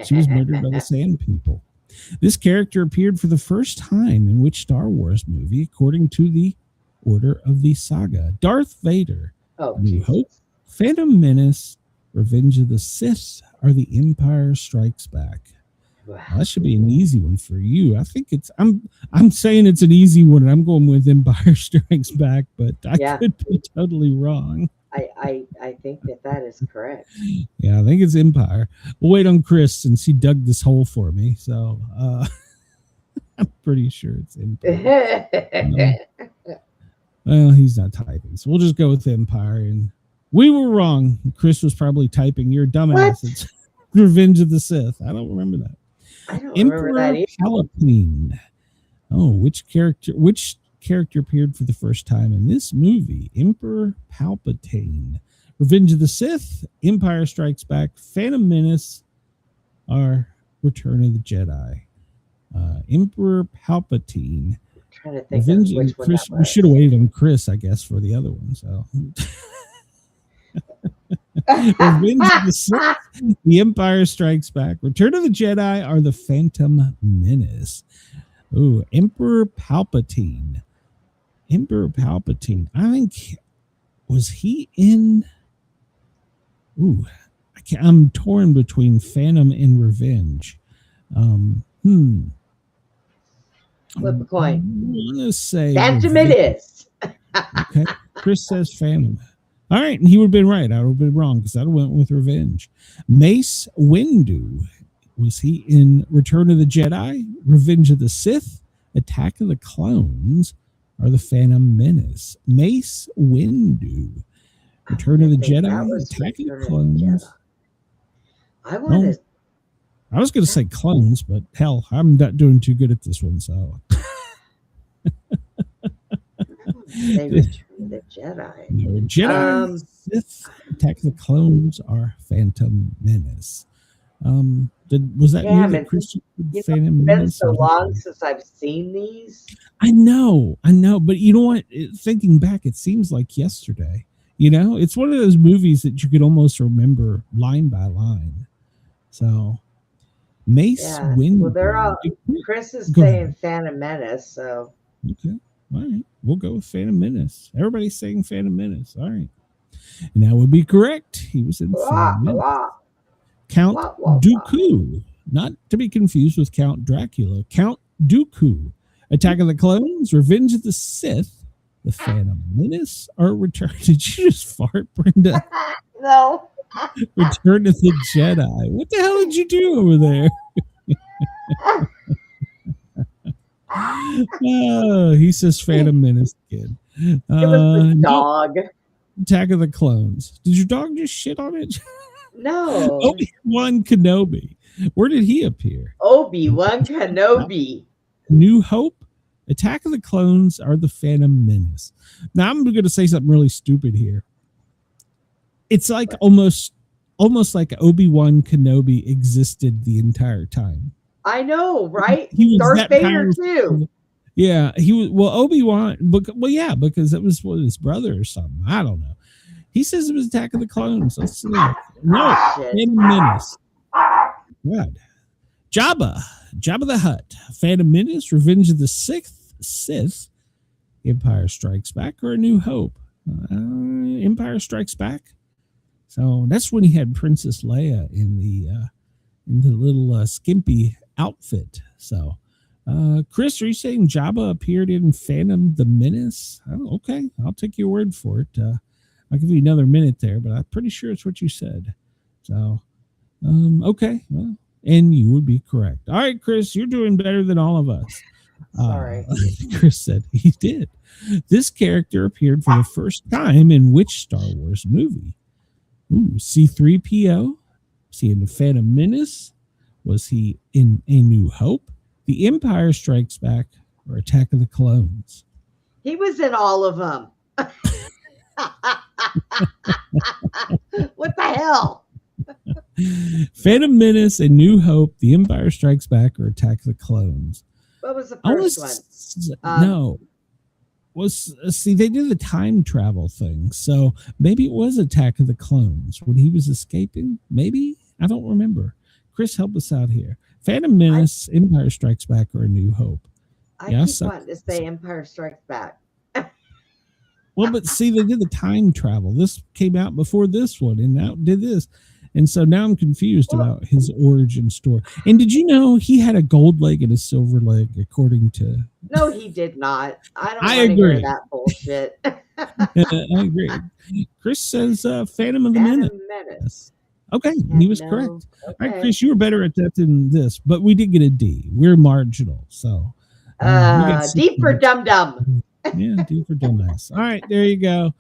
she was murdered by the Sand People. This character appeared for the first time in which Star Wars movie, according to the order of the saga? Darth Vader, Oh, New Jesus. Hope, Phantom Menace, Revenge of the Sith, or The Empire Strikes Back? Wow. Well, that should be an easy one for you. I think it's. I'm saying it's an easy one, and I'm going with Empire Strikes Back, but I Yeah. could be totally wrong. I think that is correct. Yeah, I think it's Empire. We'll wait on Chris since he dug this hole for me. So I'm pretty sure it's Empire. Well, he's not typing, so we'll just go with Empire. And we were wrong. Chris was probably typing. You're a dumbass. What? It's Revenge of the Sith. I don't remember that. I don't remember that Emperor either. Palpatine. Oh, which character appeared for the first time in this movie? Emperor Palpatine. Revenge of the Sith, Empire Strikes Back, Phantom Menace, or Return of the Jedi. Emperor Palpatine. I'm trying to think of Revenge which one Chris. that We was. should have waited on Chris, I guess, for the other one. So Revenge of the Sith, The Empire Strikes Back, Return of the Jedi, or The Phantom Menace. Oh, Emperor Palpatine. Emperor Palpatine. I think, was he in? Ooh, I'm torn between Phantom and Revenge. Flip a coin. I'm gonna say Phantom Revenge. it is. Okay. Chris says Phantom. All right, and he would have been right. I would have been wrong because I went with Revenge. Mace Windu. Was he in Return of the Jedi, Revenge of the Sith, Attack of the Clones, or The Phantom Menace? Mace Windu. Return of the I think that Jedi, was Attack of Return the of the Clones. Jedi. I want to. I was going to say clones, but hell, I'm not doing too good at this one. So Say Return of the Jedi. No, Jedi, Sith, Attack of the Clones, or Phantom Menace. Was that Damn new it. that Christian You know, Phantom it's been Menace? so long since I've seen these. I know, but you know what? Thinking back, it seems like yesterday. You know, it's one of those movies that you could almost remember line by line. So, Mace Yeah. Windu. Well, they're all. Chris is Go saying ahead. Phantom Menace, so Okay. All right. We'll go with Phantom Menace. Everybody's saying Phantom Menace. All right. And that would be correct. He was in Phantom Menace. Count Wah, wah, wah. Dooku. Not to be confused with Count Dracula. Count Dooku. Attack of the Clones, Revenge of the Sith, The Phantom Menace, or Return. Did you just fart, Brenda? No. Return of the Jedi. What the hell did you do over there? Oh, he says Phantom Menace again. It was the No, dog. Attack of the Clones. Did your dog just shit on it? No. Obi-Wan Kenobi. Where did he appear? Obi-Wan Kenobi. New Hope, Attack of the Clones, or The Phantom Menace? Now I'm going to say something really stupid here. It's like almost like Obi-Wan Kenobi existed the entire time. I know, right? He was Darth that Vader powerful. too. Yeah, he was. Well, Obi-Wan, because it was his brother or something. I don't know. He says it was Attack of the Clones. Let's see. No, Shit. Phantom Menace. God. Jabba the Hutt, Phantom Menace, Revenge of the Sith, Empire Strikes Back, or A New Hope? Empire Strikes Back. So that's when he had Princess Leia in the little skimpy outfit. So, Chris, are you saying Jabba appeared in Phantom the Menace? Oh, okay, I'll take your word for it. I'll give you another minute there, but I'm pretty sure it's what you said. So, okay, well, and you would be correct. All right, Chris, you're doing better than all of us. Sorry. Chris said he did. This character appeared for the first time in which Star Wars movie? Ooh, C-3PO? Was he in the Phantom Menace? Was he in A New Hope? The Empire Strikes Back, or Attack of the Clones? He was in all of them. What the hell? Phantom Menace, A New Hope, The Empire Strikes Back, or Attack of the Clones? What was the I first one? No. See, they did the time travel thing, so maybe it was Attack of the Clones when he was escaping. Maybe, I don't remember. Chris, help us out here. Phantom Menace, Empire Strikes Back, or A New Hope? I keep wanting to say Empire Strikes Back. Well, but see, they did the time travel. This came out before this one, and now did this. And so now I'm confused about his origin story. And did you know he had a gold leg and a silver leg, according to... No, he did not. I don't I want to agree. hear that bullshit. I agree. Chris says Phantom of the Menace. Okay, he was correct. Okay. All right, Chris, you were better at that than this, but we did get a D. We're marginal, so... D for dum-dum. Yeah, D for dumbass. All right, there you go.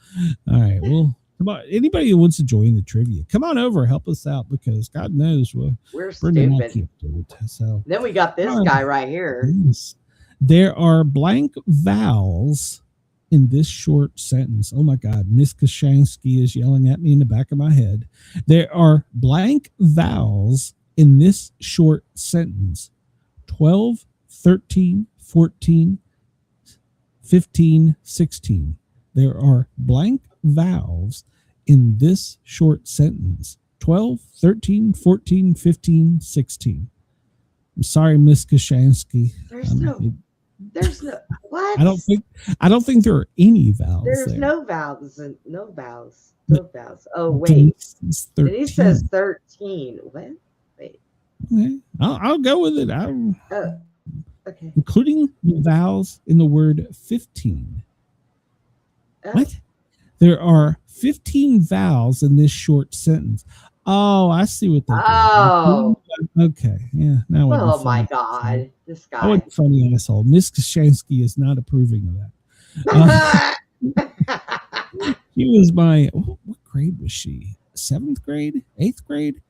All right, well... Come on, anybody who wants to join the trivia, come on over, help us out, because God knows we're Brenda and I stupid. can't do it. So Then we got this guy right here. yes. There are blank vowels in this short sentence. Oh my God, Miss Kashansky is yelling at me in the back of my head. There are blank vowels in this short sentence. 12, 13, 14, 15, 16. There are blank vowels in this short sentence. 12, 13, 14, 15, 16. I'm sorry, Miss Kashansky. There's no what? I don't think there are any vowels. There's there. no vowels and no vowels. No vowels. Oh wait. He says 13. What? Wait. Okay. I'll go with it. Okay. Including the vowels in the word 15. Oh. What? There are 15 vowels in this short sentence. Oh, I see what they're doing. Oh. Okay. Yeah. Now. Oh my God. This guy. I wasn't funny asshole. Miss Kashansky is not approving of that. She was what grade was she? 7th grade? 8th grade?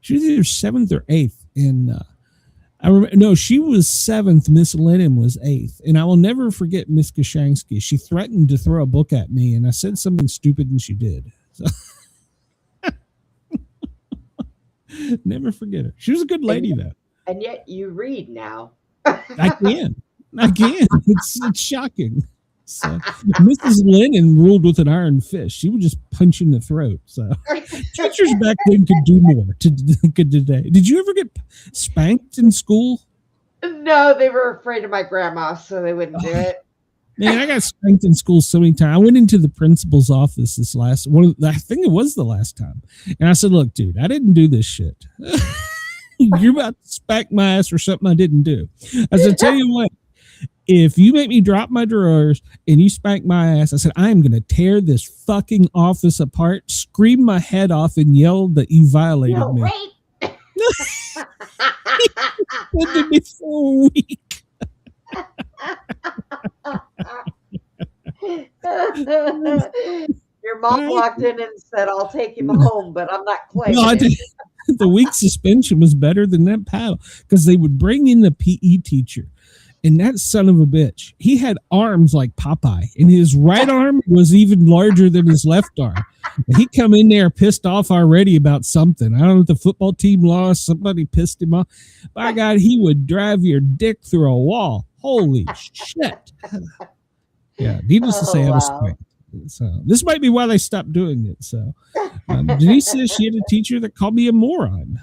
She was either 7th or 8th. And I remember, no, she was 7th. Miss Lennon was 8th. And I will never forget Miss Kashansky. She threatened to throw a book at me, and I said something stupid, and she did. So. Never forget her. She was a good lady, though. And yet you read now. I can. It's shocking. So Mrs. Lennon ruled with an iron fist. She would just punch in the throat. So teachers back then could do more today. Did you ever get spanked in school? No, they were afraid of my grandma, so they wouldn't do it. Man, I got spanked in school so many times. I went into the principal's office I think it was the last time. And I said, look, dude, I didn't do this shit. You're about to spank my ass for something I didn't do. I said, tell you what, if you make me drop my drawers and you spank my ass, I said, I am going to tear this fucking office apart, scream my head off, and yell that you violated me. Wait. It did me for a week. Your mom walked in and said, I'll take him home, but I'm not claiming No, it. The week suspension was better than that paddle, because they would bring in the PE teacher, and that son of a bitch, he had arms like Popeye, and his right arm was even larger than his left arm. He come in there pissed off already about something. I don't know if the football team lost, somebody pissed him off. By God, he would drive your dick through a wall. Holy shit. Yeah, needless to say, I was spanked. So this might be why they stopped doing it. So Denise says she had a teacher that called me a moron.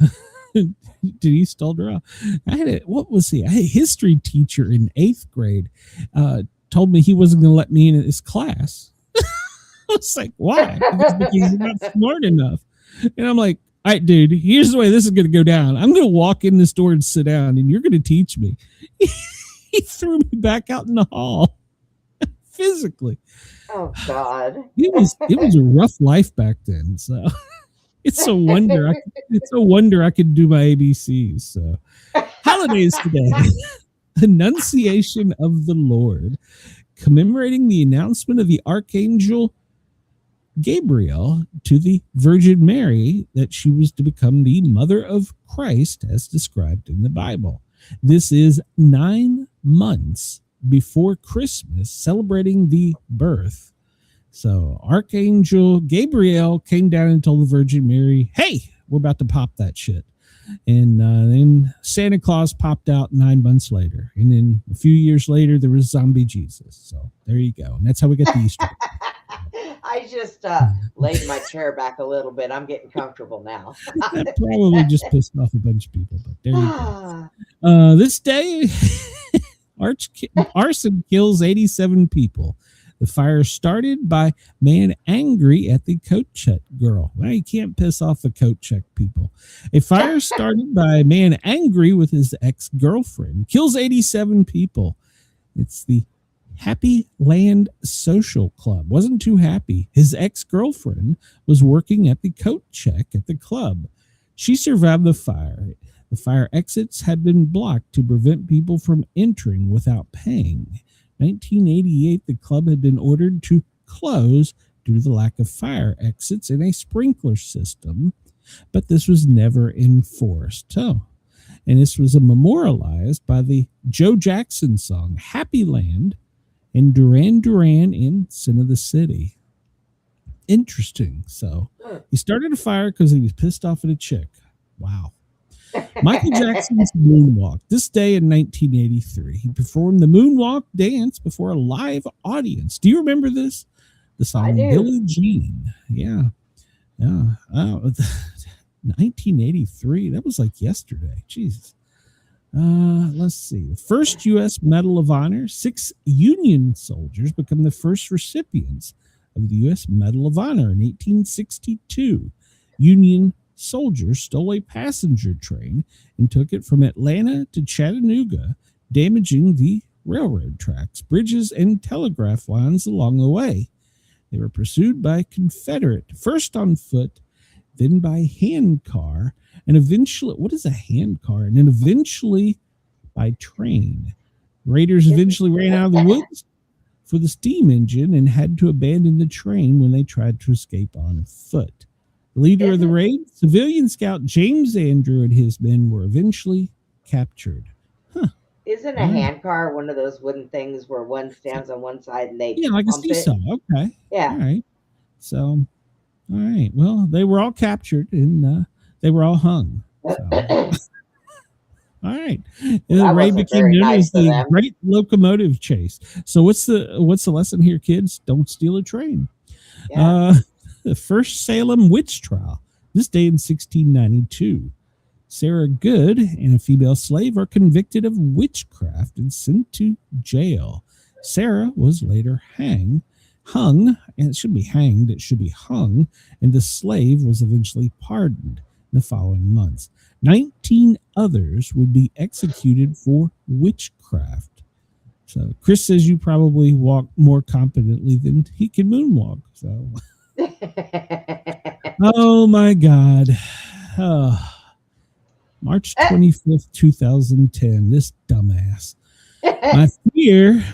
Denise told her off. I had a history teacher in 8th grade told me he wasn't going to let me in his class. I was like, why? Because he's not smart enough. And I'm like, all right, dude, here's the way this is going to go down. I'm going to walk in this door and sit down, and you're going to teach me. He threw me back out in the hall physically. Oh God. It was a rough life back then. So it's a wonder. I could do my ABCs. So holidays today. Annunciation of the Lord, commemorating the announcement of the archangel Gabriel to the Virgin Mary that she was to become the mother of Christ as described in the Bible. This is 9 months before Christmas, celebrating the birth. So Archangel Gabriel came down and told the Virgin Mary, hey, we're about to pop that shit. And then Santa Claus popped out 9 months later. And then a few years later, there was zombie Jesus. So there you go. And that's how we get the Easter. I just laid my chair back a little bit. I'm getting comfortable now. That probably just pissed off a bunch of people, but there you go. This day, arson kills 87 people. The fire started by man angry at the coat check girl. Well, you can't piss off the coat check people. A fire started by a man angry with his ex-girlfriend. Kills 87 people. It's the Happy Land Social Club. Wasn't too happy. His ex-girlfriend was working at the coat check at the club. She survived the fire. The fire exits had been blocked to prevent people from entering without paying. 1988, the club had been ordered to close due to the lack of fire exits and a sprinkler system, but this was never enforced. Oh, and this was memorialized by the Joe Jackson song, Happy Land, and Duran Duran in Sin of the City. Interesting. So he started a fire because he was pissed off at a chick. Wow. Michael Jackson's moonwalk. This day in 1983, he performed the moonwalk dance before a live audience. Do you remember this? The song Billie Jean. Yeah. Yeah. 1983. That was like yesterday. Jesus. Let's see. The first U.S. Medal of Honor. 6 Union soldiers become the first recipients of the U.S. Medal of Honor in 1862. Union soldiers stole a passenger train and took it from Atlanta to Chattanooga, damaging the railroad tracks, bridges, and telegraph lines along the way. They were pursued by Confederate, first on foot, then by handcar, and eventually, what is a handcar? And then eventually by train. Raiders eventually ran out of the woods for the steam engine and had to abandon the train when they tried to escape on foot. The leader of the raid, civilian scout James Andrew, and his men were eventually captured. Huh. Isn't a handcar one of those wooden things where one stands on one side and they like a seesaw? Okay. Yeah. All right. So, all right. Well, they were all captured and they were all hung. So. All right. The raid became known as the Great Locomotive Chase. So what's the lesson here, kids? Don't steal a train. Yeah. The first Salem witch trial, this day in 1692. Sarah Good and a female slave are convicted of witchcraft and sent to jail. Sarah was later hung, and it should be hanged, it should be hung, and the slave was eventually pardoned in the following months. 19 others would be executed for witchcraft. So Chris says you probably walk more competently than he can moonwalk. So... Oh my God. March 25th, 2010. This dumbass. My fear,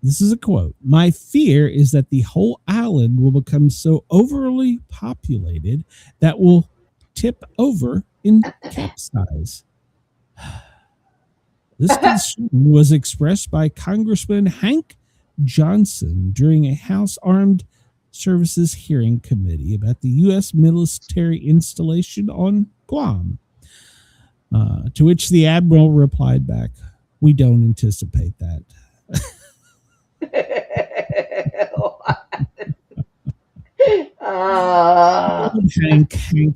this is a quote. My fear is that the whole island will become so overly populated that will tip over and capsize. This concern was expressed by Congressman Hank Johnson during a House Armed Services hearing committee about the U.S. military installation on Guam, to which the admiral replied back, "We don't anticipate that."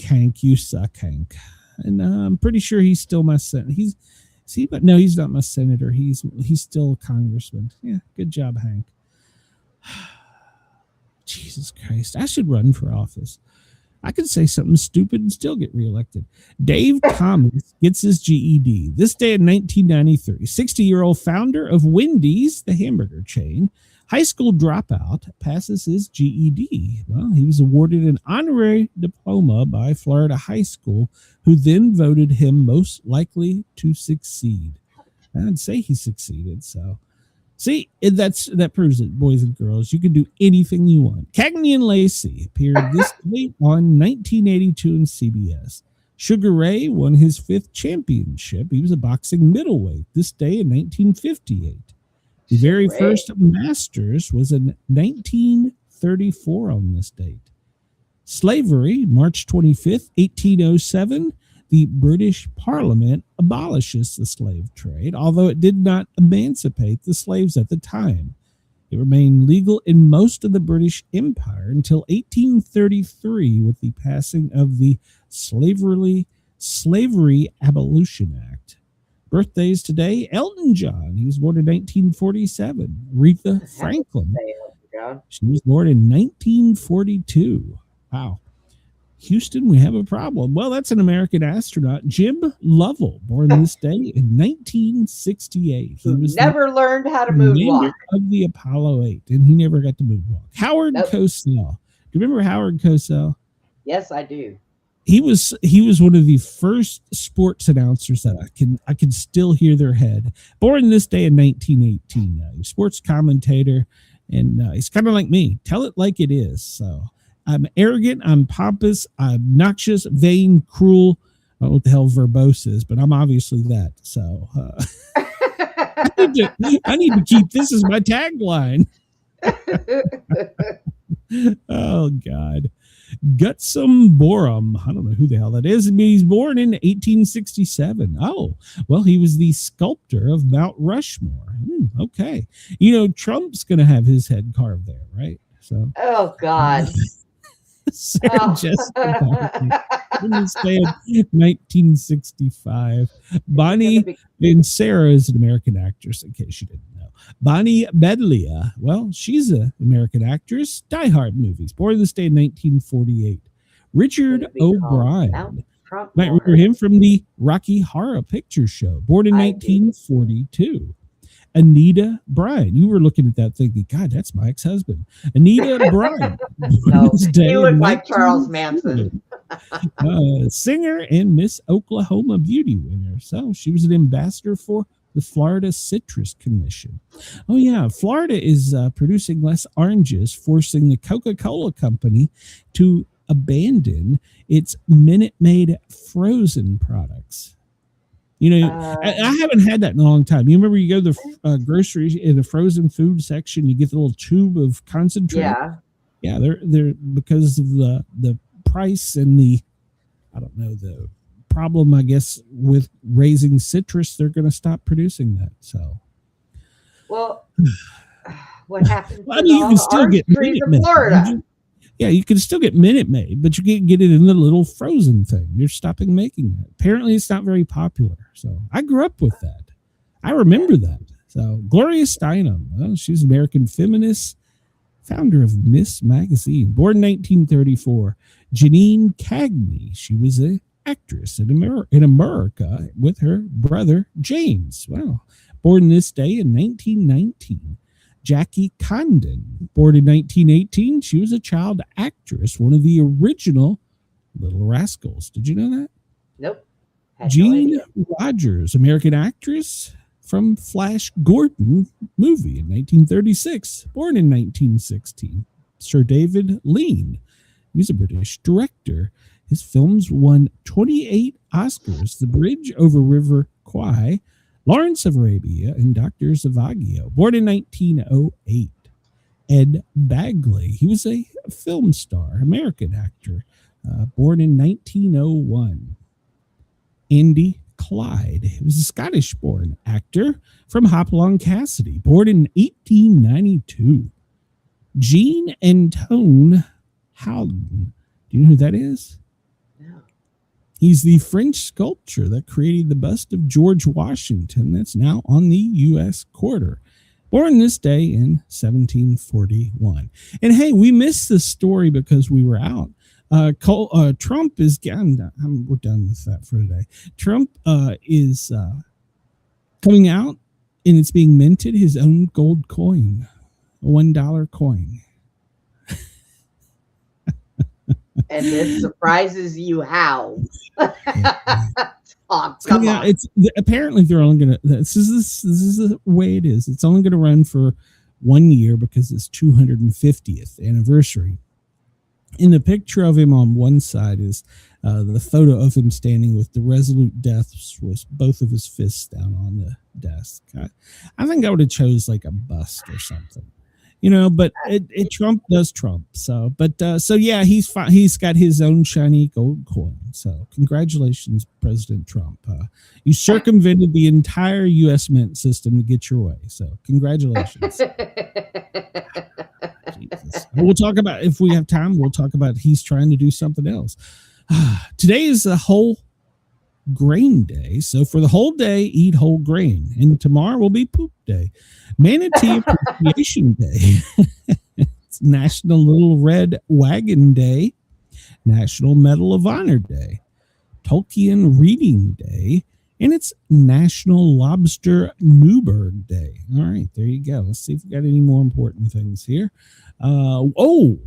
Hank, you suck, Hank. And I'm pretty sure he's still my senator. But no, he's not my senator. He's still a congressman. Yeah, good job, Hank. Jesus Christ, I should run for office. I could say something stupid and still get reelected. Dave Thomas gets his GED. This day in 1993, 60-year-old founder of Wendy's, the hamburger chain, high school dropout, passes his GED. Well, he was awarded an honorary diploma by Florida High School, who then voted him most likely to succeed. I'd say he succeeded, so See, that proves it, boys and girls. You can do anything you want. Cagney and Lacey appeared this late on 1982 in CBS. Sugar Ray won his 5th championship. He was a boxing middleweight this day in 1958. The very first Masters was in 1934 on this date. Slavery, March 25th, 1807. The British Parliament abolishes the slave trade, although it did not emancipate the slaves at the time. It remained legal in most of the British Empire until 1833 with the passing of the Slavery Abolition Act. Birthdays today, Elton John. He was born in 1947. Aretha Franklin. She was born in 1942. Wow. Houston, we have a problem. Well, that's an American astronaut, Jim Lovell, born this day in 1968. He was never learned how to moonwalk. Of the Apollo 8, and he never got to moonwalk. Howard Cosell. Do you remember Howard Cosell? Yes, I do. He was one of the first sports announcers that I can still hear their head. Born this day in 1918. Sports commentator, and he's kind of like me. Tell it like it is. So I'm arrogant, I'm pompous, I'm obnoxious, vain, cruel. I don't know what the hell verbose is, but I'm obviously that. So I need to keep this as my tagline. Oh, God. Gutsum Borum. I don't know who the hell that is. He's born in 1867. Oh, well, he was the sculptor of Mount Rushmore. Okay. You know, Trump's going to have his head carved there, right? So. Oh, God. Sarah Jessica Parker, 1965. Bonnie and Sarah is an American actress, in case you didn't know. Bonnie Bedelia, well, she's an American actress. Die Hard movies, born this day in 1948. Richard O'Brien, might remember him from the Rocky Horror Picture Show, born in 1942. Anita Bryan. You were looking at that thinking, God, that's my ex-husband. Anita Bryan. No, he looked like Charles Manson. Singer and Miss Oklahoma Beauty winner. So she was an ambassador for the Florida Citrus Commission. Oh, yeah. Florida is producing less oranges, forcing the Coca-Cola company to abandon its Minute Maid frozen products. You know, I haven't had that in a long time. You remember you go to the grocery in the frozen food section, you get the little tube of concentrate. Yeah, they're because of the price and the, I don't know, the problem, I guess, with raising citrus, they're going to stop producing that. So, well, what happened? Well, I mean, you can still get Minute Maid. Florida. Yeah, you can still get Minute Maid, but you can't get it in the little frozen thing. You're stopping making that. Apparently, it's not very popular. So I grew up with that. I remember that. So Gloria Steinem, well, she's an American feminist, founder of Miss Magazine, born in 1934. Janine Cagney, she was an actress in America with her brother James. Wow, born this day in 1919. Jackie Condon, born in 1918. She was a child actress, one of the original Little Rascals. Did you know that? Nope. Jean Rogers, American actress from Flash Gordon movie in 1936, born in 1916. Sir David Lean, he's a British director. His films won 28 Oscars. The Bridge Over River Kwai, Lawrence of Arabia, and Dr. Zavaggio, born in 1908. Ed Bagley, he was a film star, American actor, born in 1901. Andy Clyde, he was a Scottish-born actor from Hopalong Cassidy, born in 1892. Jean Antoine Howden, do you know who that is? He's the French sculptor that created the bust of George Washington that's now on the U.S. quarter. Born this day in 1741. And hey, we missed this story because we were out. Trump is, we're done with that for today. Trump is coming out, and it's being minted, his own gold coin, a $1 coin. And this surprises you how? Oh, So, come yeah, on. it's apparently they're only gonna. This is the way it is. It's only gonna run for 1 year because it's 250th anniversary. In the picture of him on one side is the photo of him standing with the resolute deaths with both of his fists down on the desk. I think I would have chose like a bust or something, but it Trump does Trump. So, so yeah, he's got his own shiny gold coin. So congratulations, President Trump. You circumvented the entire U.S. Mint system to get your way. So congratulations. Jesus. We'll talk about, if we have time, we'll talk about he's trying to do something else. Today is a whole grain day. So for the whole day, eat whole grain. And tomorrow will be poop day. Manatee Appreciation Day. It's National Little Red Wagon Day. National Medal of Honor Day. Tolkien Reading Day. And it's National Lobster Newburgh Day. All right, there you go. Let's see if we got any more important things here. Well,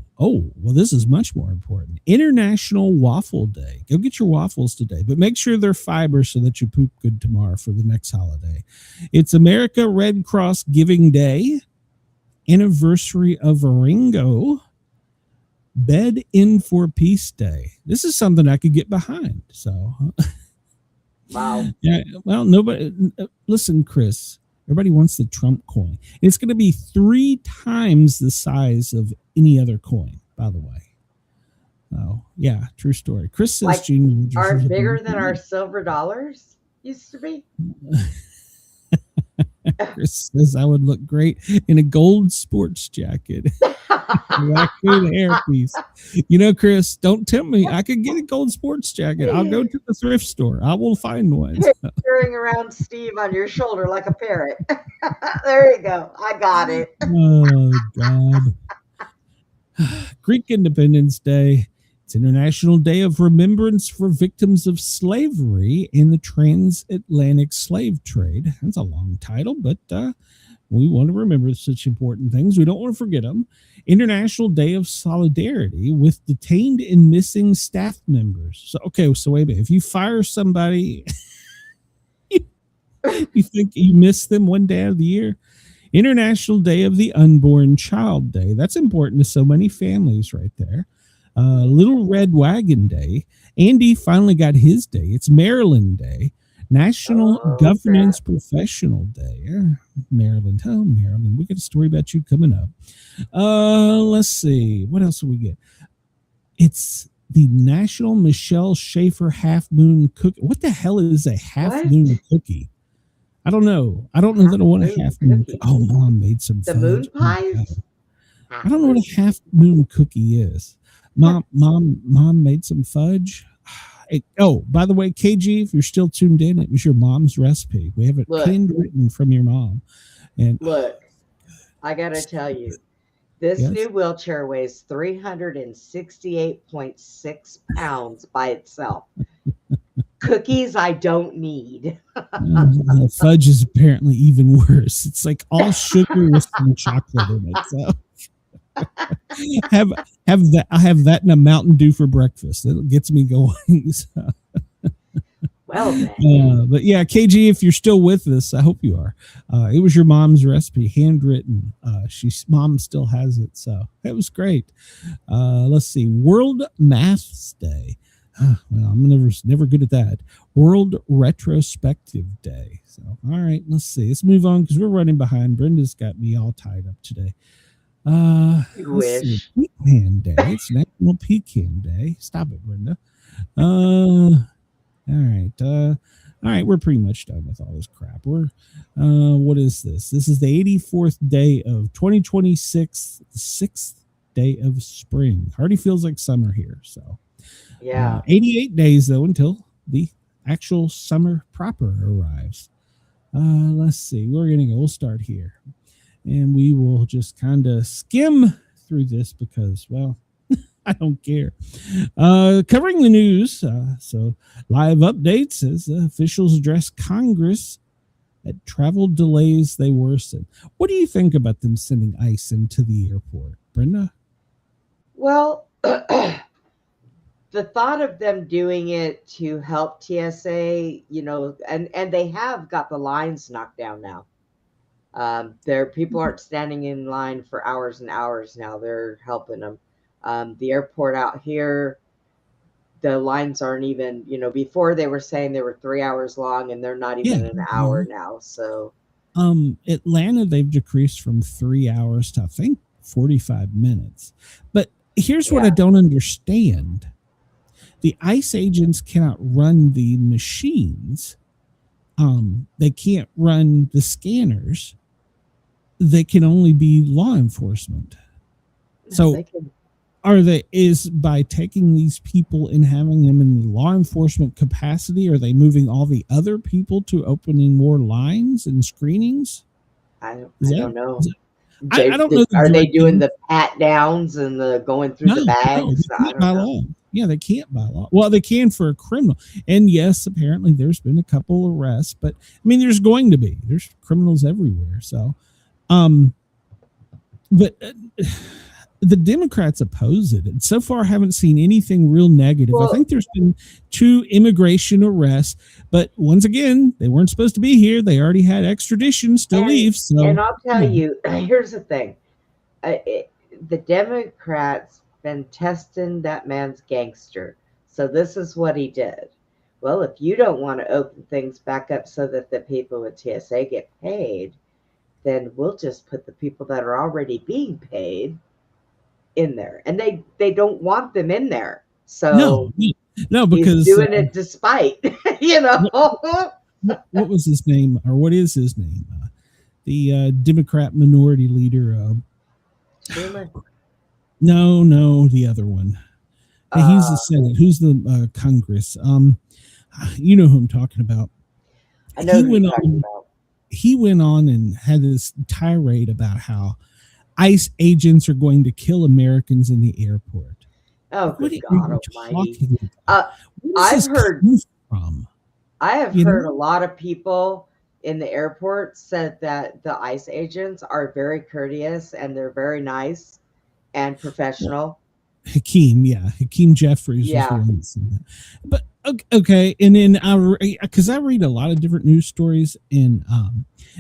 this is much more important. International Waffle Day. Go get your waffles today, but make sure they're fiber so that you poop good tomorrow for the next holiday. It's America Red Cross Giving Day. Anniversary of Ringo. Bed in for Peace Day. This is something I could get behind. So... Wow. Yeah. Well, nobody. Listen, Chris. Everybody wants the Trump coin. It's going to be 3 times the size of any other coin. By the way. Oh, yeah. True story. Chris says, Like, Junior, are bigger than our silver dollars used to be. Chris says I would look great in a gold sports jacket. Raccoon hairpiece. Chris, don't tempt me. I could get a gold sports jacket. I'll go to the thrift store. I will find one. Carrying around Steve on your shoulder like a parrot. There you go. I got it. Oh, God. Greek Independence Day. It's International Day of Remembrance for Victims of Slavery in the Transatlantic Slave Trade. That's a long title, but we want to remember such important things. We don't want to forget them. International Day of Solidarity with detained and missing staff members. So wait a minute. If you fire somebody, you think you miss them one day out of the year? International Day of the Unborn Child Day. That's important to so many families right there. Little Red Wagon Day. Andy finally got his day. It's Maryland Day. National Governance Professional Day. Maryland. Oh, Maryland. We got a story about you coming up. Let's see. What else do we get? It's the National Michelle Schaefer Half Moon Cookie. What the hell is a half moon cookie? I don't know. I don't know that I want a half moon cookie. Oh, Mom made some The fudge. moon pies? I don't know what a half moon cookie is. Mom made some fudge. By the way, KG, if you're still tuned in, it was your mom's recipe. We have it handwritten from your mom. And look, I gotta tell you, this new wheelchair weighs 368.6 pounds by itself. Cookies I don't need. Fudge is apparently even worse. It's like all sugar with some chocolate in it. So have that. I have that and a Mountain Dew for breakfast. It gets me going. So. Well, then. But yeah, KG, if you're still with us, I hope you are. It was your mom's recipe, handwritten. Mom still has it, so that was great. Let's see, World Maths Day. Well, I'm never good at that. World Retrospective Day. So, all right, let's see. Let's move on because we're running behind. Brenda's got me all tied up today. You wish. Pecan Day. It's National Pecan Day. Stop it, Brenda. All right. We're pretty much done with all this crap. What is this? This is the 84th day of 2026, the 6th day of spring. Already feels like summer here. So, yeah. 88 days though until the actual summer proper arrives. Let's see. We'll start here. And we will just kind of skim through this because, well, I don't care. Covering the news. So live updates as officials address Congress at travel delays they worsen. What do you think about them sending ICE into the airport, Brenda? Well, the thought of them doing it to help TSA, and they have got the lines knocked down now. There, people aren't standing in line for hours and hours now. They're helping them. The airport out here, the lines aren't even, before they were saying they were 3 hours long, and they're not even an hour now. So, Atlanta, they've decreased from 3 hours to, I think, 45 minutes. But here's what I don't understand. The ICE agents cannot run the machines. They can't run the scanners. They can only be law enforcement. So is by taking these people and having them in the law enforcement capacity, are they moving all the other people to opening more lines and screenings? I don't know. I don't know. Are they doing the pat downs and the going through the bags? No, they can't by law. Yeah, they can't by law. Well, they can for a criminal. And yes, apparently there's been a couple arrests, but I mean, there's criminals everywhere. So, but the Democrats oppose it. And so far, I haven't seen anything real negative. I think there's been 2 immigration arrests, but once again, they weren't supposed to be here. They already had extraditions to leave. So, and I'll tell you, here's the thing. The Democrats been testing that man's gangster. So this is what he did. Well, if you don't want to open things back up so that the people with TSA get paid, then we'll just put the people that are already being paid in there. And they don't want them in there. So no, because he's doing it despite, What was his name, or what is his name? The Democrat minority leader. Schumer? No, the other one. He's the Senate. Who's the Congress? You know who I'm talking about. I know who you're talking about. He went on and had this tirade about how ICE agents are going to kill Americans in the airport. Oh, good God Almighty! I've heard a lot of people in the airport said that the ICE agents are very courteous and they're very nice and professional. Hakeem Jeffries. Yeah. Was one that said that. But okay, and then because I read a lot of different news stories, and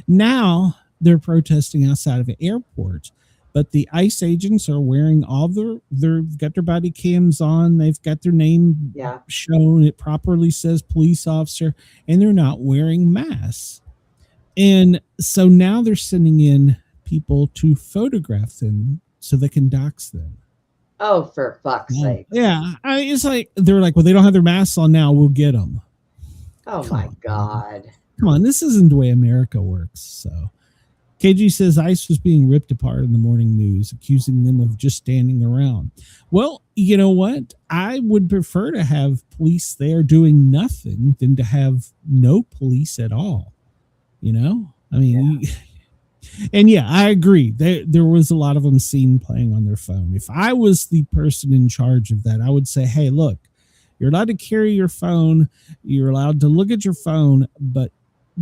now they're protesting outside of airports. But the ICE agents are wearing all they've got their body cams on. They've got their name shown. It properly says police officer, and they're not wearing masks. And so now they're sending in people to photograph them so they can dox them. Oh, for fuck's sake. Yeah. It's like, they're like, well, they don't have their masks on now. We'll get them. Oh, my God. Come on. This isn't the way America works. So KG says ICE was being ripped apart in the morning news, accusing them of just standing around. Well, you know what? I would prefer to have police there doing nothing than to have no police at all. I mean, and I agree. There was a lot of them seen playing on their phone. If I was the person in charge of that, I would say, hey, look, you're allowed to carry your phone. You're allowed to look at your phone, but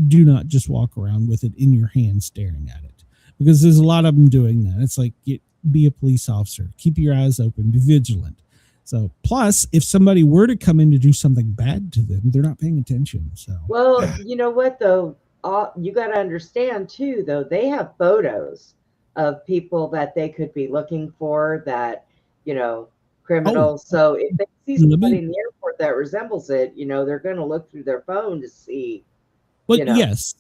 do not just walk around with it in your hand staring at it, because there's a lot of them doing that. It's like, be a police officer, keep your eyes open, be vigilant. So plus, if somebody were to come in to do something bad to them, they're not paying attention. So, well, you know what though? You got to understand too, though, they have photos of people that they could be looking for, that, criminals. So if they see somebody in the airport that resembles it, they're going to look through their phone to see. But yes.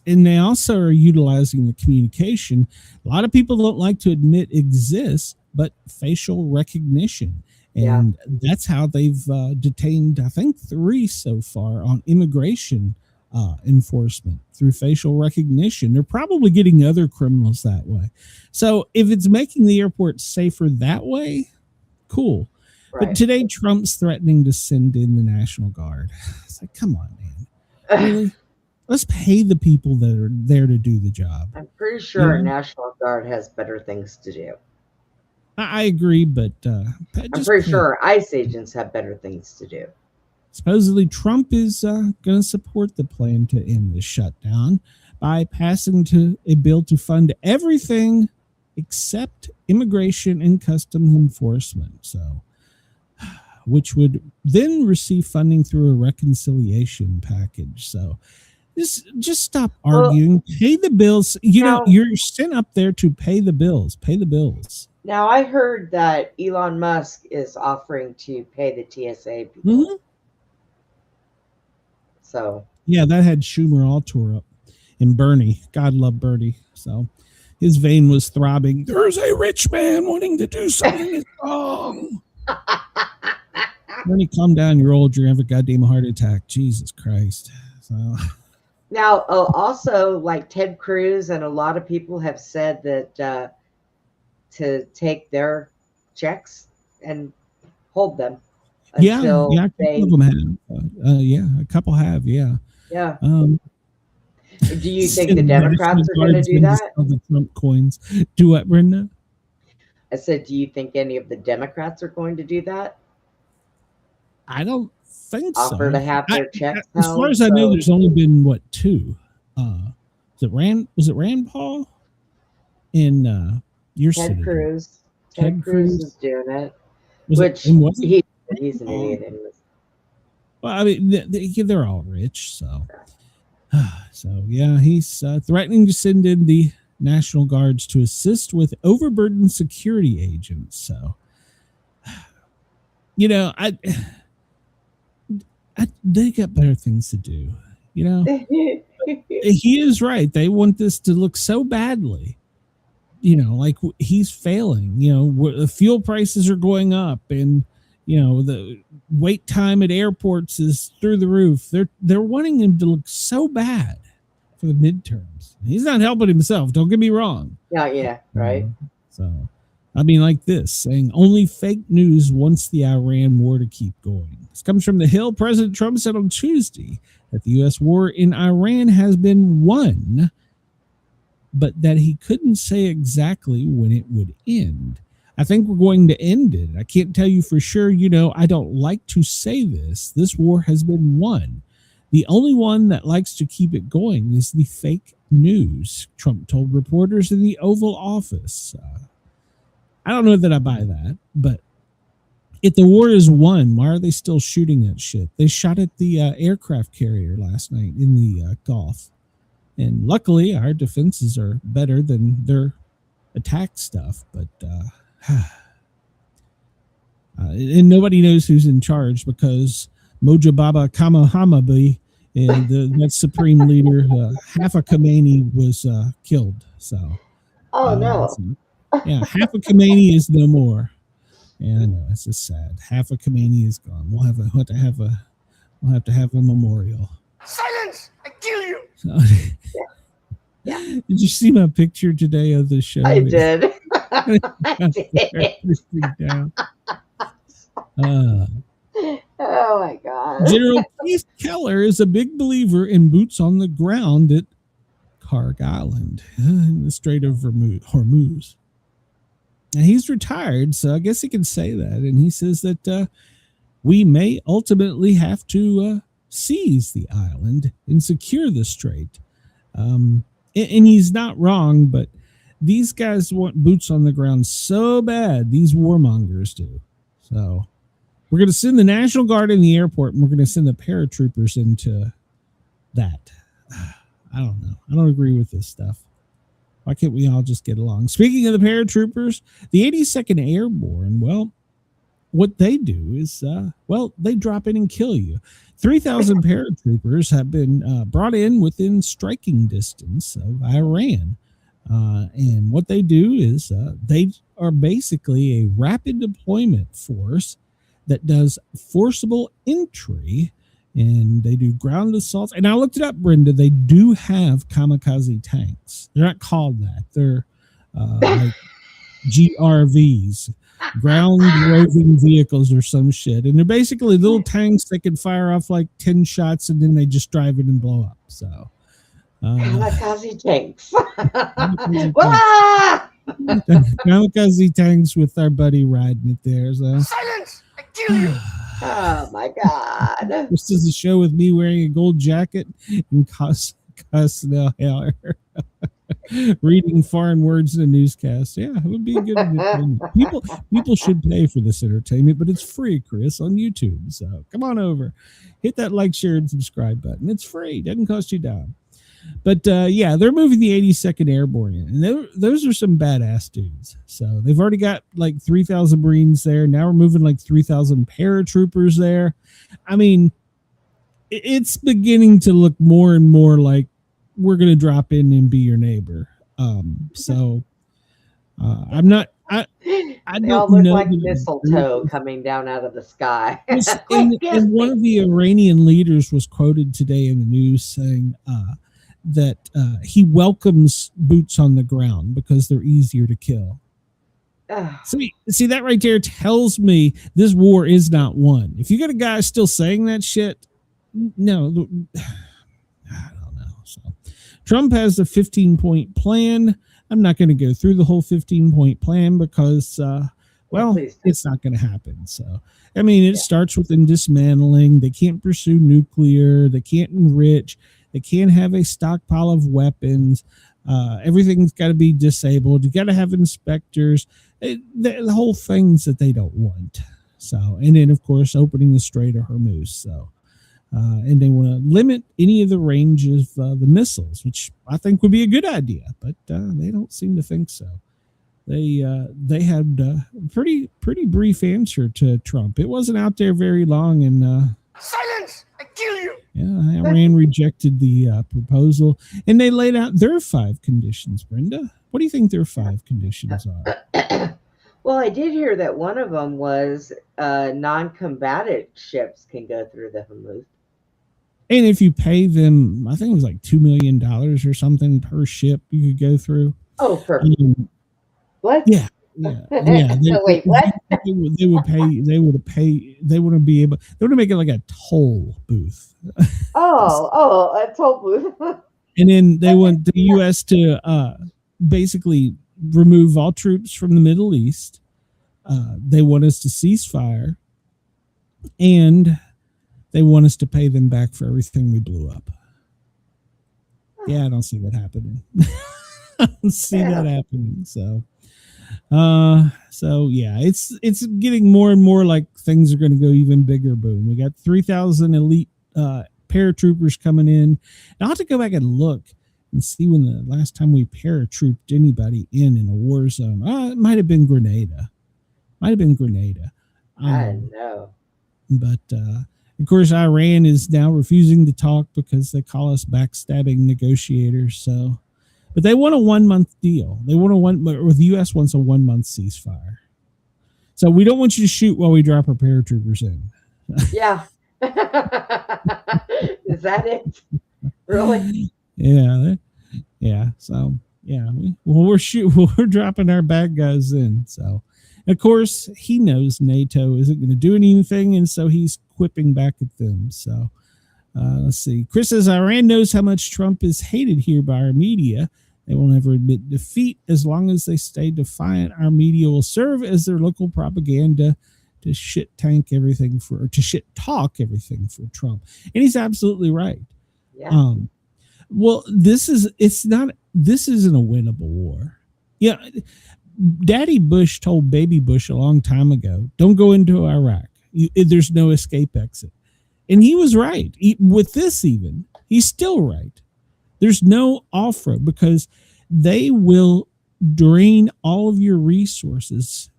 And they also are utilizing the communication. A lot of people don't like to admit exists, but facial recognition. And that's how they've detained, I think, 3 so far on immigration enforcement, through facial recognition. They're probably getting other criminals that way. So if it's making the airport safer that way, cool. Right. But today Trump's threatening to send in the National Guard. It's like, come on, man. Really? Let's pay the people that are there to do the job. I'm pretty sure National Guard has better things to do. I agree, but I'm pretty sure ICE agents have better things to do. Supposedly, Trump is going to support the plan to end the shutdown by passing a bill to fund everything except immigration and customs enforcement. So which would then receive funding through a reconciliation package. So just stop arguing. Pay the bills. You know, you're sent up there to pay the bills. Pay the bills. Now, I heard that Elon Musk is offering to pay the TSA people. Mm-hmm. So yeah, that had Schumer all tore up. And Bernie, God love Bernie. So his vein was throbbing. There's a rich man wanting to do something wrong. Bernie, calm down. You're old. You're going to have a goddamn heart attack. Jesus Christ. So now, also, like Ted Cruz and a lot of people have said that to take their checks and hold them. Yeah, until a couple of them have. A couple have. Yeah. Yeah. Do you think the Democrats are going to do that? The Trump coins. Do what, Brenda? I said, do you think any of the Democrats are going to do that? I don't think Offer so. to have their checks as held? far as I know, there's only been two. Was it Rand Paul? In your Ted city? Cruz. Ted Ted Cruz Cruz is doing it. Was He's an idiot anyways. Well, I mean, they're all rich, so. So, yeah, he's threatening to send in the National Guards to assist with overburdened security agents. So, you know, they got better things to do, you know. He is right. They want this to look so badly, you know, like he's failing. You know, the fuel prices are going up, and you know the wait time at airports is through the roof. They're wanting him to look so bad for the midterms. He's not helping himself. Don't get me wrong. Yeah, right. So, I mean, like this, saying only fake news wants the Iran war to keep going. This comes from The Hill. President Trump said on Tuesday that the U.S. war in Iran has been won, but that he couldn't say exactly when it would end. I think we're going to end it. I can't tell you for sure. You know, I don't like to say this. This war has been won. The only one that likes to keep it going is the fake news, Trump told reporters in the Oval Office. I don't know that I buy that, but if the war is won, why are they still shooting that shit? They shot at the aircraft carrier last night in the Gulf. And luckily, our defenses are better than their attack stuff, but and nobody knows who's in charge because Mojibaba Kamahamabi, and that supreme leader, half of Khomeini was killed. So, no. Yeah, half of Khomeini is no more. Yeah, I know, it's just sad. Half of Khomeini is gone. We'll have to have a memorial. Silence! I kill you! So, did you see my picture today of the show? I did. I did. Oh my God. General Keith Keller is a big believer in boots on the ground at Karg Island in the Strait of Hormuz. Now, he's retired, so I guess he can say that. And he says that we may ultimately have to seize the island and secure the strait. And he's not wrong, but these guys want boots on the ground so bad, these warmongers do. So we're going to send the National Guard in the airport, and we're going to send the paratroopers into that. I don't know. I don't agree with this stuff. Why can't we all just get along? Speaking of the paratroopers, the 82nd Airborne, well, what they do is, they drop in and kill you. 3,000 paratroopers have been brought in within striking distance of Iran. And what they do is they are basically a rapid deployment force that does forcible entry, and they do ground assaults. And I looked it up, Brenda. They do have kamikaze tanks. They're not called that. They're like GRVs, ground roving vehicles or some shit. And they're basically little tanks that can fire off like 10 shots, and then they just drive it and blow up. So kamikaze tanks. Kamikaze tanks with our buddy riding it there. So. Silence! I kill you! Oh my God. This is a show with me wearing a gold jacket and cuss now. reading foreign words in a newscast. Yeah, it would be good entertainment. People should pay for this entertainment, but it's free, Chris, on YouTube. So come on over, hit that like, share, and subscribe button. It's free, doesn't cost you a dime. But yeah, they're moving the 82nd Airborne in, and those are some badass dudes. So they've already got like 3,000 Marines there. Now we're moving like 3,000 paratroopers there. I mean, it's beginning to look more and more like we're going to drop in and be your neighbor. So I'm not. I They don't all look know like that- mistletoe coming down out of the sky. and one of the Iranian leaders was quoted today in the news saying that he welcomes boots on the ground because they're easier to kill. Ugh. See that right there tells me this war is not won. If you got a guy still saying that shit, no, I don't know. So Trump has a 15-point plan. I'm not going to go through the whole 15-point plan because, well, Please do. it's not going to happen. So, I mean, it starts with them dismantling. They can't pursue nuclear. They can't enrich. They can't have a stockpile of weapons. Everything's got to be disabled. You got to have inspectors. The whole things that they don't want. So, and then, of course, opening the Strait of Hormuz. So, and they want to limit any of the range of the missiles, which I think would be a good idea, but they don't seem to think so. They had a pretty brief answer to Trump. It wasn't out there very long, and Silence! I kill you! yeah, Iran rejected the proposal, and they laid out their 5 conditions. Brenda, what do you think their 5 conditions are? Well, I did hear that one of them was non-combatant ships can go through the Hormuz. And if you pay them, I think it was like $2 million or something per ship you could go through. Oh, for what? Yeah. Wait, what? They would be able. They would make it like a toll booth, A toll booth. and then they want the U.S. to basically remove all troops from the Middle East. They want us to cease fire, and they want us to pay them back for everything we blew up. Yeah, I don't see that happening. I don't see that happening. So yeah, it's getting more and more like things are going to go even bigger. Boom. We got 3,000 elite paratroopers coming in. And I'll have to go back and look and see when the last time we paratrooped anybody in a war zone. It might have been Grenada. I know. But of course, Iran is now refusing to talk because they call us backstabbing negotiators. So, but they want a 1-month deal. Or the U.S. wants a 1-month ceasefire. So we don't want you to shoot while we drop our paratroopers in. Yeah. Is that it? Really? Yeah. So yeah, we're dropping our bad guys in. So, of course, he knows NATO isn't going to do anything, and so he's quipping back at them. So let's see. Chris says Iran knows how much Trump is hated here by our media. They will never admit defeat as long as they stay defiant. Our media will serve as their local propaganda to shit talk everything for Trump. And he's absolutely right. Yeah. Well, this isn't a winnable war. Yeah. Daddy Bush told Baby Bush a long time ago, don't go into Iraq. There's no escape exit. And he was right. With this even, he's still right. There's no off-road because they will drain all of your resources.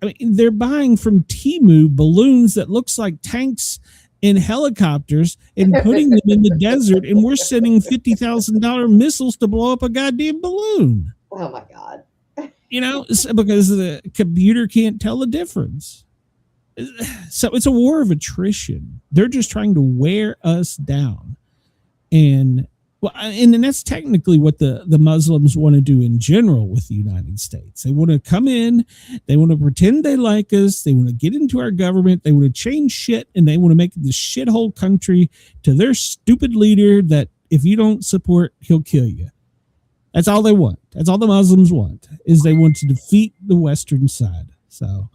I mean, they're buying from Temu balloons that looks like tanks and helicopters and putting them in the desert, and we're sending $50,000 missiles to blow up a goddamn balloon. Oh my God. Because the computer can't tell the difference. So it's a war of attrition. They're just trying to wear us down. And that's technically what the Muslims want to do in general with the United States. They want to come in, they want to pretend they like us, they want to get into our government, they want to change shit, and they want to make the shithole country to their stupid leader that if you don't support, he'll kill you. That's all they want. That's all the Muslims want, is they want to defeat the Western side. So,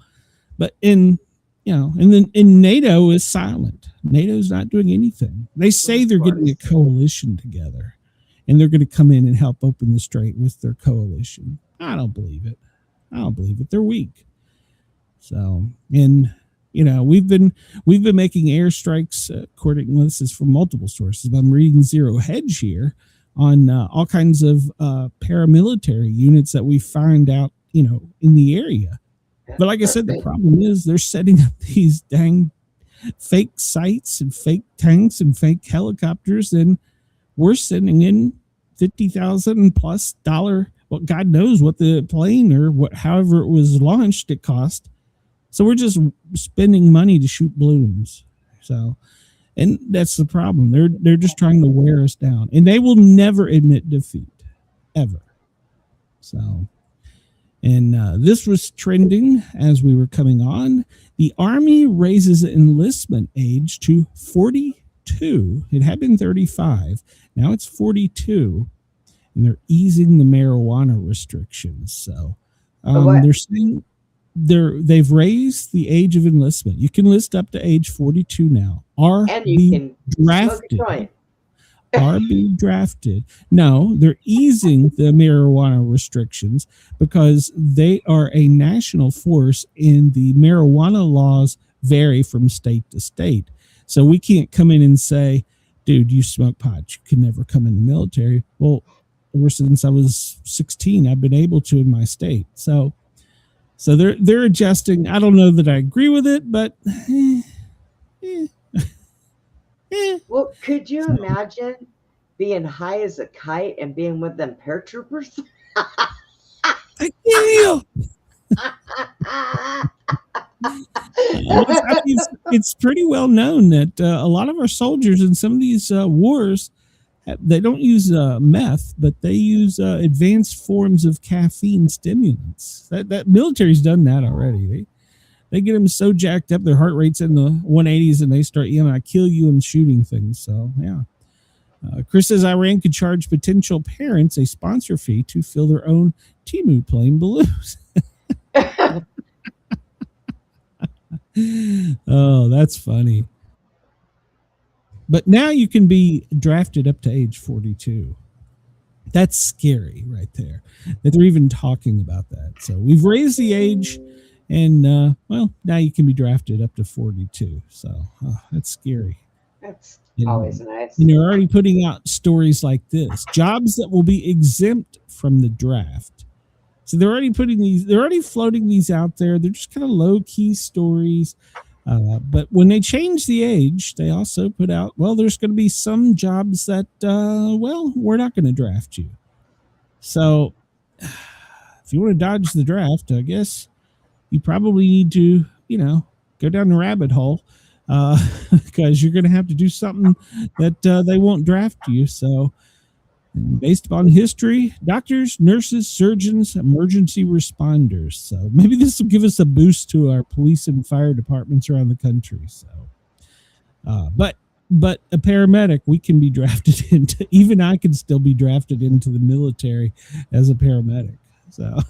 but and then NATO is silent. NATO's not doing anything. They say they're getting a coalition together. and they're going to come in and help open the strait with their coalition. I don't believe it. They're weak. So, and we've been making airstrikes according. Well, this is from multiple sources. But I'm reading Zero Hedge here on all kinds of paramilitary units that we find out, in the area. But like I said, the problem is they're setting up these dang fake sites and fake tanks and fake helicopters, and we're sending in $50,000+ well, God knows what the plane or however it was launched, it cost. So we're just spending money to shoot balloons. So, and that's the problem. They're just trying to wear us down, and they will never admit defeat, ever. So, and this was trending as we were coming on. The Army raises the enlistment age to 42. It had been 35. Now it's 42. And they're easing the marijuana restrictions. So they're saying they've raised the age of enlistment. You can enlist up to age 42 now. And you can drafted. smoke a joint. Are being drafted. No, they're easing the marijuana restrictions because they are a national force, and the marijuana laws vary from state to state. So we can't come in and say, dude, you smoke pot, you can never come in the military. Well, ever since I was 16, I've been able to in my state. So they're adjusting. I don't know that I agree with it, but Well, could you imagine being high as a kite and being with them paratroopers? I can't. It's pretty well known that a lot of our soldiers in some of these wars, they don't use meth, but they use advanced forms of caffeine stimulants. That military's done that already. They get them so jacked up, their heart rate's in the 180s, and they start yelling, "I kill you," and shooting things. So, yeah. Chris says Iran could charge potential parents a sponsor fee to fill their own Timu plane balloons. Oh, that's funny. But now you can be drafted up to age 42. That's scary right there, that they're even talking about that. So we've raised the age, and well, now you can be drafted up to 42. So that's scary. That's always nice. And they're already putting out stories like this: jobs that will be exempt from the draft. So they're already floating these out there. They're just kind of low key stories. But when they change the age, they also put out, well, there's going to be some jobs that, well, we're not going to draft you. So if you want to dodge the draft, I guess you probably need to, go down the rabbit hole, because you're going to have to do something that they won't draft you. So based upon history, doctors, nurses, surgeons, emergency responders. So maybe this will give us a boost to our police and fire departments around the country. So, but a paramedic, we can be drafted into, even I can still be drafted into the military as a paramedic. So,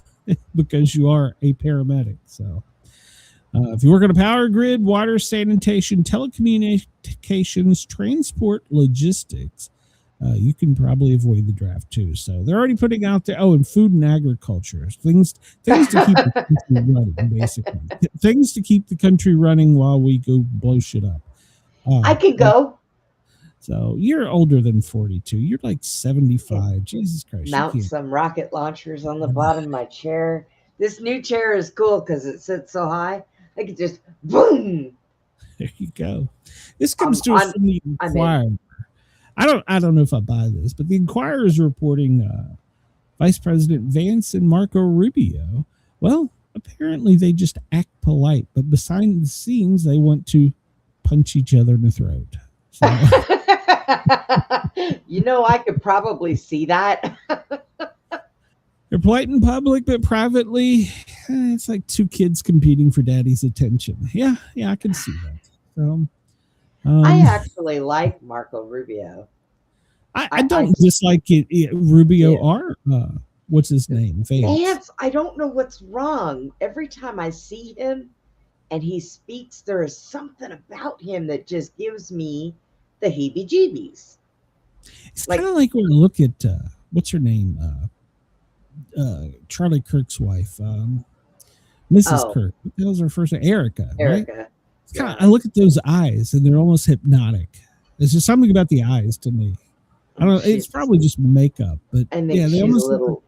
because you are a paramedic. So, if you work on a power grid, water, sanitation, telecommunications, transport, logistics, you can probably avoid the draft too. So they're already putting out there. Oh, and food and agriculture, things to keep the country running, basically. Things to keep the country running while we go blow shit up. I can go. So you're older than 42. You're like 75. Jesus Christ. Mount some rocket launchers on the bottom of my chair. This new chair is cool because it sits so high. I could just boom. There you go. This comes to us from the Inquirer. I don't know if I buy this, but the Inquirer is reporting Vice President Vance and Marco Rubio. Well, apparently they just act polite, but behind the scenes, they want to punch each other in the throat. So. I could probably see that. They're polite in public, but privately, it's like two kids competing for daddy's attention. Yeah, I can see that. So. I actually like Marco Rubio. I don't dislike it. Rubio or what's his name? Vance. I don't know what's wrong. Every time I see him and he speaks, there is something about him that just gives me the heebie-jeebies. It's Like- kind of like when I look at what's her name, Charlie Kirk's wife, Mrs. Oh. Kirk. What the hell's her first name? Erica. Right? Erica. It's kinda, I look at those eyes and they're almost hypnotic. There's just something about the eyes to me. I don't know. It's She's- probably just makeup, but I think yeah, they she's a almost little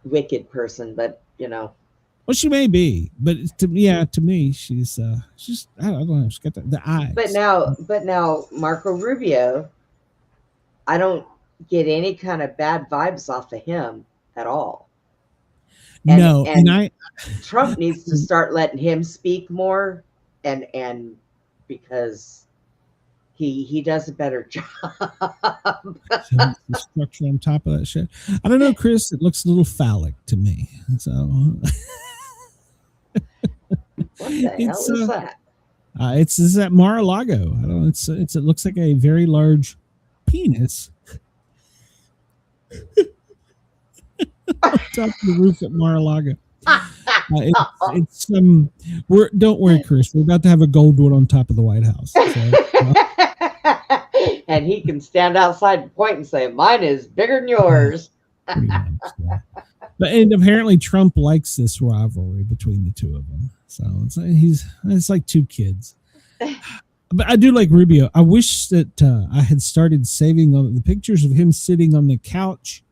wicked person, but you know. well, she may be, but to me, she's I don't know. She's got the eyes. But now, Marco Rubio, I don't get any kind of bad vibes off of him at all. no, and and Trump needs to start letting him speak more, and because he does a better job. the structure on top of that shit. I don't know, Chris. It looks a little phallic to me. So What the hell is that? it's at Mar-a-Lago. I don't know. It looks like a very large penis on top of the roof at Mar-a-Lago. It's don't worry, Chris. We're about to have a gold one on top of the White House. So, And he can stand outside and point and say, "Mine is bigger than yours." pretty much, yeah. And apparently Trump likes this rivalry between the two of them. So it's like two kids. But I do like Rubio. I wish that I had started saving the pictures of him sitting on the couch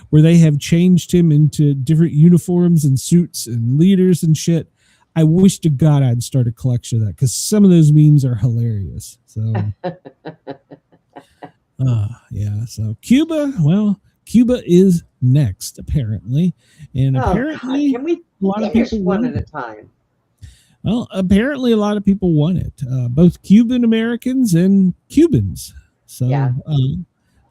where they have changed him into different uniforms and suits and leaders and shit. I wish to God I'd start a collection of that because some of those memes are hilarious. So, yeah. So Cuba is next apparently, and apparently can we a lot of finish people one want at a it. time? Well, apparently a lot of people want it, both Cuban Americans and Cubans. So Yeah.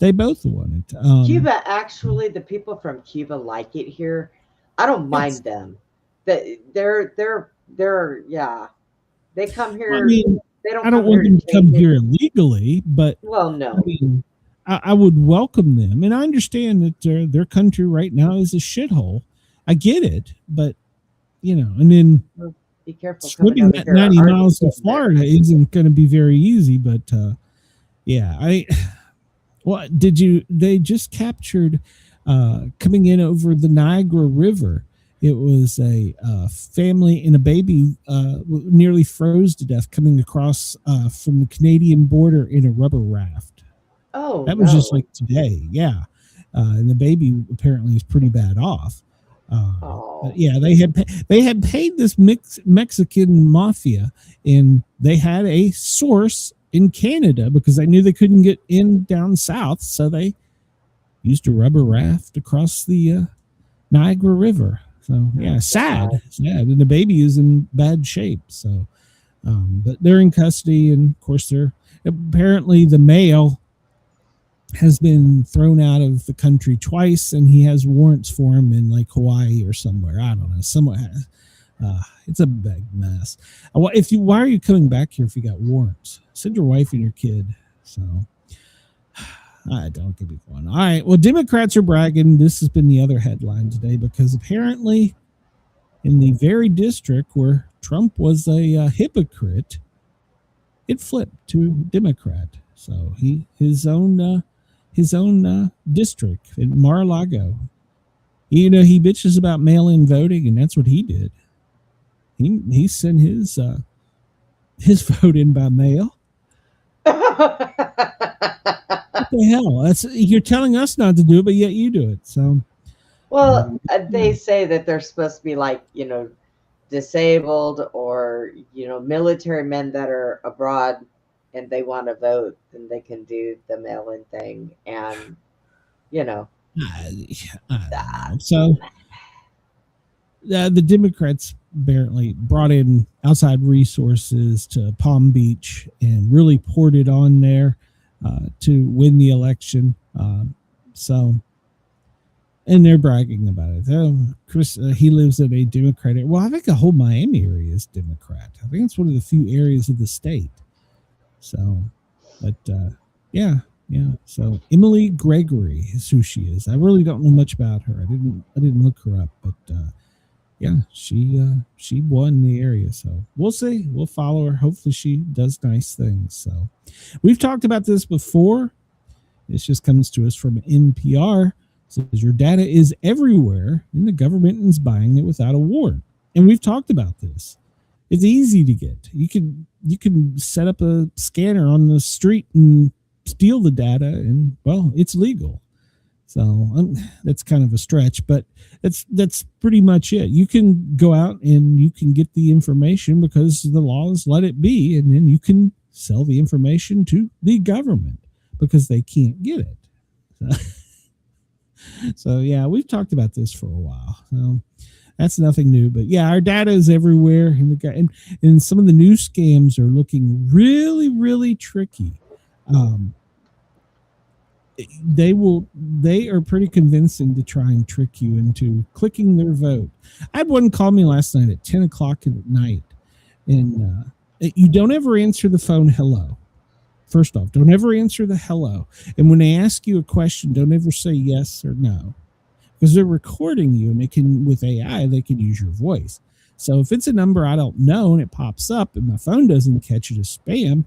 they both want it. Cuba, actually, the people from Cuba like it here. I don't mind them. They're yeah. They come here. I mean, they don't. I don't come want here them to to come take here it. illegally, but Well, no. I mean, I would welcome them, and I understand that their country right now is a shithole. I get it, but and then Be careful. coming swimming over that here. 90 Ours miles is to getting there. Florida isn't going to be very easy. But they just captured coming in over the Niagara River. It was a family and a baby nearly froze to death coming across from the Canadian border in a rubber raft. Oh, That was just no. like today, yeah. And the baby apparently is pretty bad off. But yeah, they had paid this Mexican mafia, and they had a source in Canada because they knew they couldn't get in down south, so they used a rubber raft across the Niagara River. So yeah, sad, and the baby is in bad shape. So, but they're in custody, and of course apparently the male has been thrown out of the country twice, and he has warrants for him in like Hawaii or somewhere. I don't know. It's a big mess. Why are you coming back here if you got warrants? Send your wife and your kid. So I don't give me one. All right. Well, Democrats are bragging. This has been the other headline today because apparently in the very district where Trump was a hypocrite, it flipped to Democrat. So his own district in Mar-a-Lago. He bitches about mail-in voting, and that's what he did. He sent his vote in by mail. What the hell? You're telling us not to do it, but yet you do it. So, Well, they say that they're supposed to be like, disabled or, military men that are abroad and they want to vote, then they can do the mail-in thing. And, I don't know. So the Democrats apparently brought in outside resources to Palm Beach and really poured it on there to win the election. And they're bragging about it. Chris, he lives in a Democratic. Well, I think the whole Miami area is Democrat. I think it's one of the few areas of the state. So, but yeah. So Emily Gregory is who she is. I really don't know much about her. I didn't look her up, but yeah, she won the area. So we'll see. We'll follow her. Hopefully she does nice things. So we've talked about this before. This just comes to us from NPR. It says your data is everywhere and the government is buying it without a warrant. And we've talked about this. It's easy to get. You can set up a scanner on the street and steal the data, and well, it's legal. So that's kind of a stretch, but that's pretty much it. You can go out and you can get the information because the laws let it be, and then you can sell the information to the government because they can't get it. So yeah, we've talked about this for a while. So that's nothing new, but yeah, our data is everywhere, and some of the new scams are looking really, really tricky. They are pretty convincing to try and trick you into clicking their vote. I had one call me last night at 10 o'clock at night, and you don't ever answer the phone hello. First off, don't ever answer the hello. And when they ask you a question, don't ever say yes or no, because they're recording you, and they can, with AI, they can use your voice. So if it's a number I don't know and it pops up and my phone doesn't catch it as spam,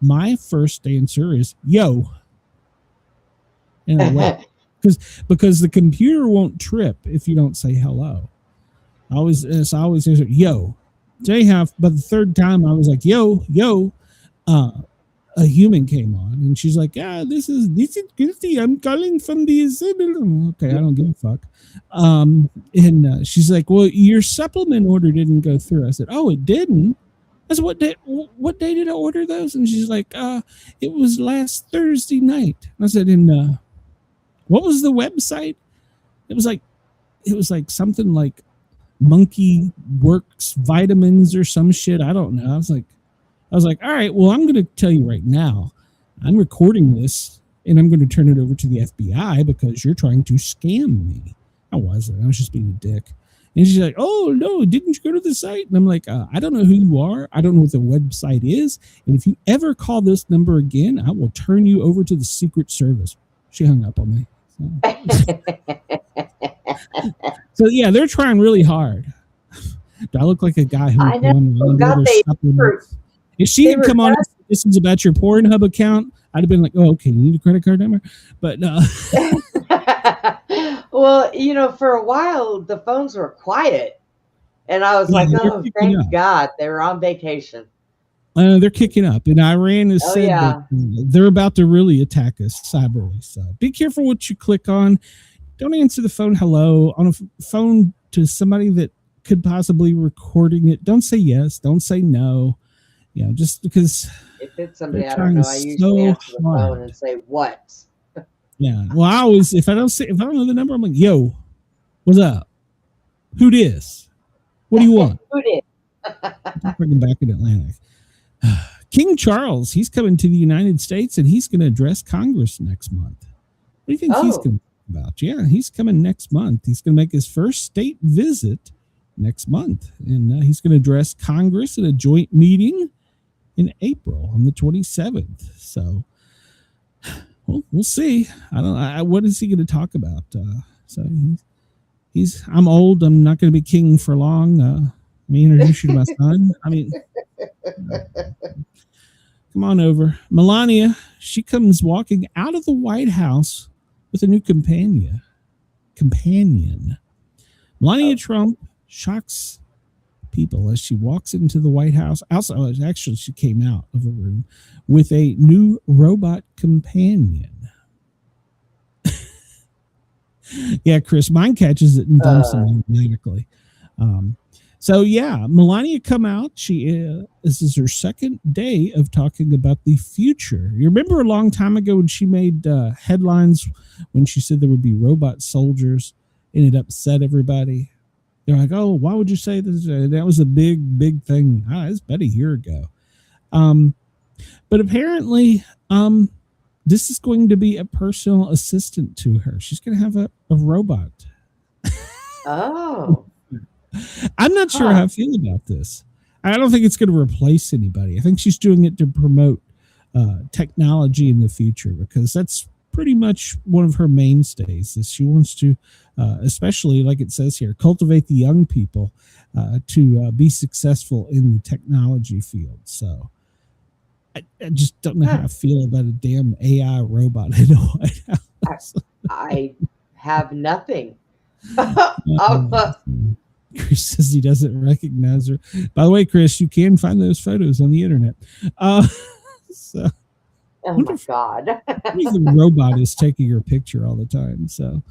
my first answer is yo. In a way, because the computer won't trip if you don't say hello. I always answer yo. So anyhow, but the third time I was like yo, a human came on, and she's like, this is Christy. I'm calling from the okay, I don't give a fuck. And she's like, well, your supplement order didn't go through. I said, oh, it didn't. I said, what day did I order those? And she's like, it was last Thursday night. I said, what was the website? It was like something like Monkey Works Vitamins or some shit. I don't know. I was like, all right, well, I'm going to tell you right now, I'm recording this and I'm going to turn it over to the FBI because you're trying to scam me. I wasn't. I was just being a dick. And she's like, oh, no, didn't you go to the site? And I'm like, I don't know who you are. I don't know what the website is. And if you ever call this number again, I will turn you over to the Secret Service. She hung up on me. So yeah, they're trying really hard. Do I look like a guy who I know. If she had come on and said, this is about your Pornhub account, I'd have been like, oh, okay, you need a credit card number? But well, for a while the phones were quiet, and I was like, oh, thank God they were on vacation. They're kicking up, and Iran has said that they're about to really attack us cyberly. So be careful what you click on. Don't answer the phone hello on a phone to somebody that could possibly be recording it. Don't say yes. Don't say no. Just because. If it's somebody I don't know, I usually answer the phone and say what. Yeah. Well, if I don't know the number, I'm like, yo, what's up? Who this? What do you want? Who this? I'm back in Atlanta. King Charles, he's coming to the United States, and he's going to address Congress next month. What do you think he's going to talk about? Yeah, he's coming next month. He's going to make his first state visit next month, and he's going to address Congress at a joint meeting in April on the 27th. So, we'll see. I don't know. What is he going to talk about? So I'm old. I'm not going to be king for long. Let me introduce you to my son. I mean, come on over. Melania, she comes walking out of the White House with a new companion. Melania Trump shocks people as she walks into the White House. Actually, she came out of a room with a new robot companion. Yeah, Chris, mine catches it and dumps it automatically. So yeah, Melania come out. This is her second day of talking about the future. You remember a long time ago when she made headlines when she said there would be robot soldiers, and it upset everybody. They're like, oh, why would you say this? That was a big thing. It's about a year ago. But apparently, this is going to be a personal assistant to her. She's going to have a robot. Oh. I'm not sure how I feel about this. I don't think it's going to replace anybody. I think she's doing it to promote technology in the future, because that's pretty much one of her mainstays. Is she wants to, especially like it says here, cultivate the young people to be successful in the technology field. So I just don't know how I feel about a damn AI robot in the White House. I have nothing. Chris says he doesn't recognize her. By the way, Chris, you can find those photos on the internet. So Oh my God. the robot is taking your picture all the time. So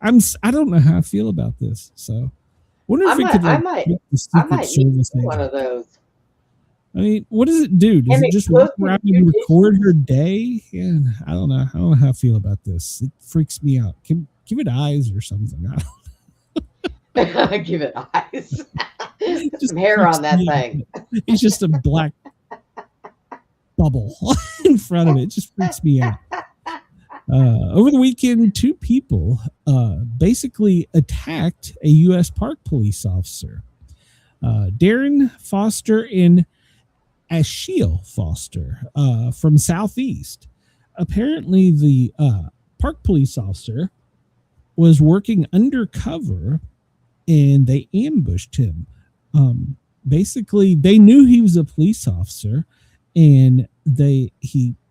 I don't know how I feel about this. So wonder if I might use one of those. I mean, what does it do? Does it just walk around and record her day? Yeah, I don't know. I don't know how I feel about this. It freaks me out. Give it eyes or something. Give it eyes. Put some hair on that thing. It's just a black bubble in front of it. It just freaks me out. Over the weekend, 2 people basically attacked a U.S. Park police officer. Darren Foster and Ashiel Foster from Southeast. Apparently, the park police officer was working undercover and they ambushed him. Basically, they knew he was a police officer, and they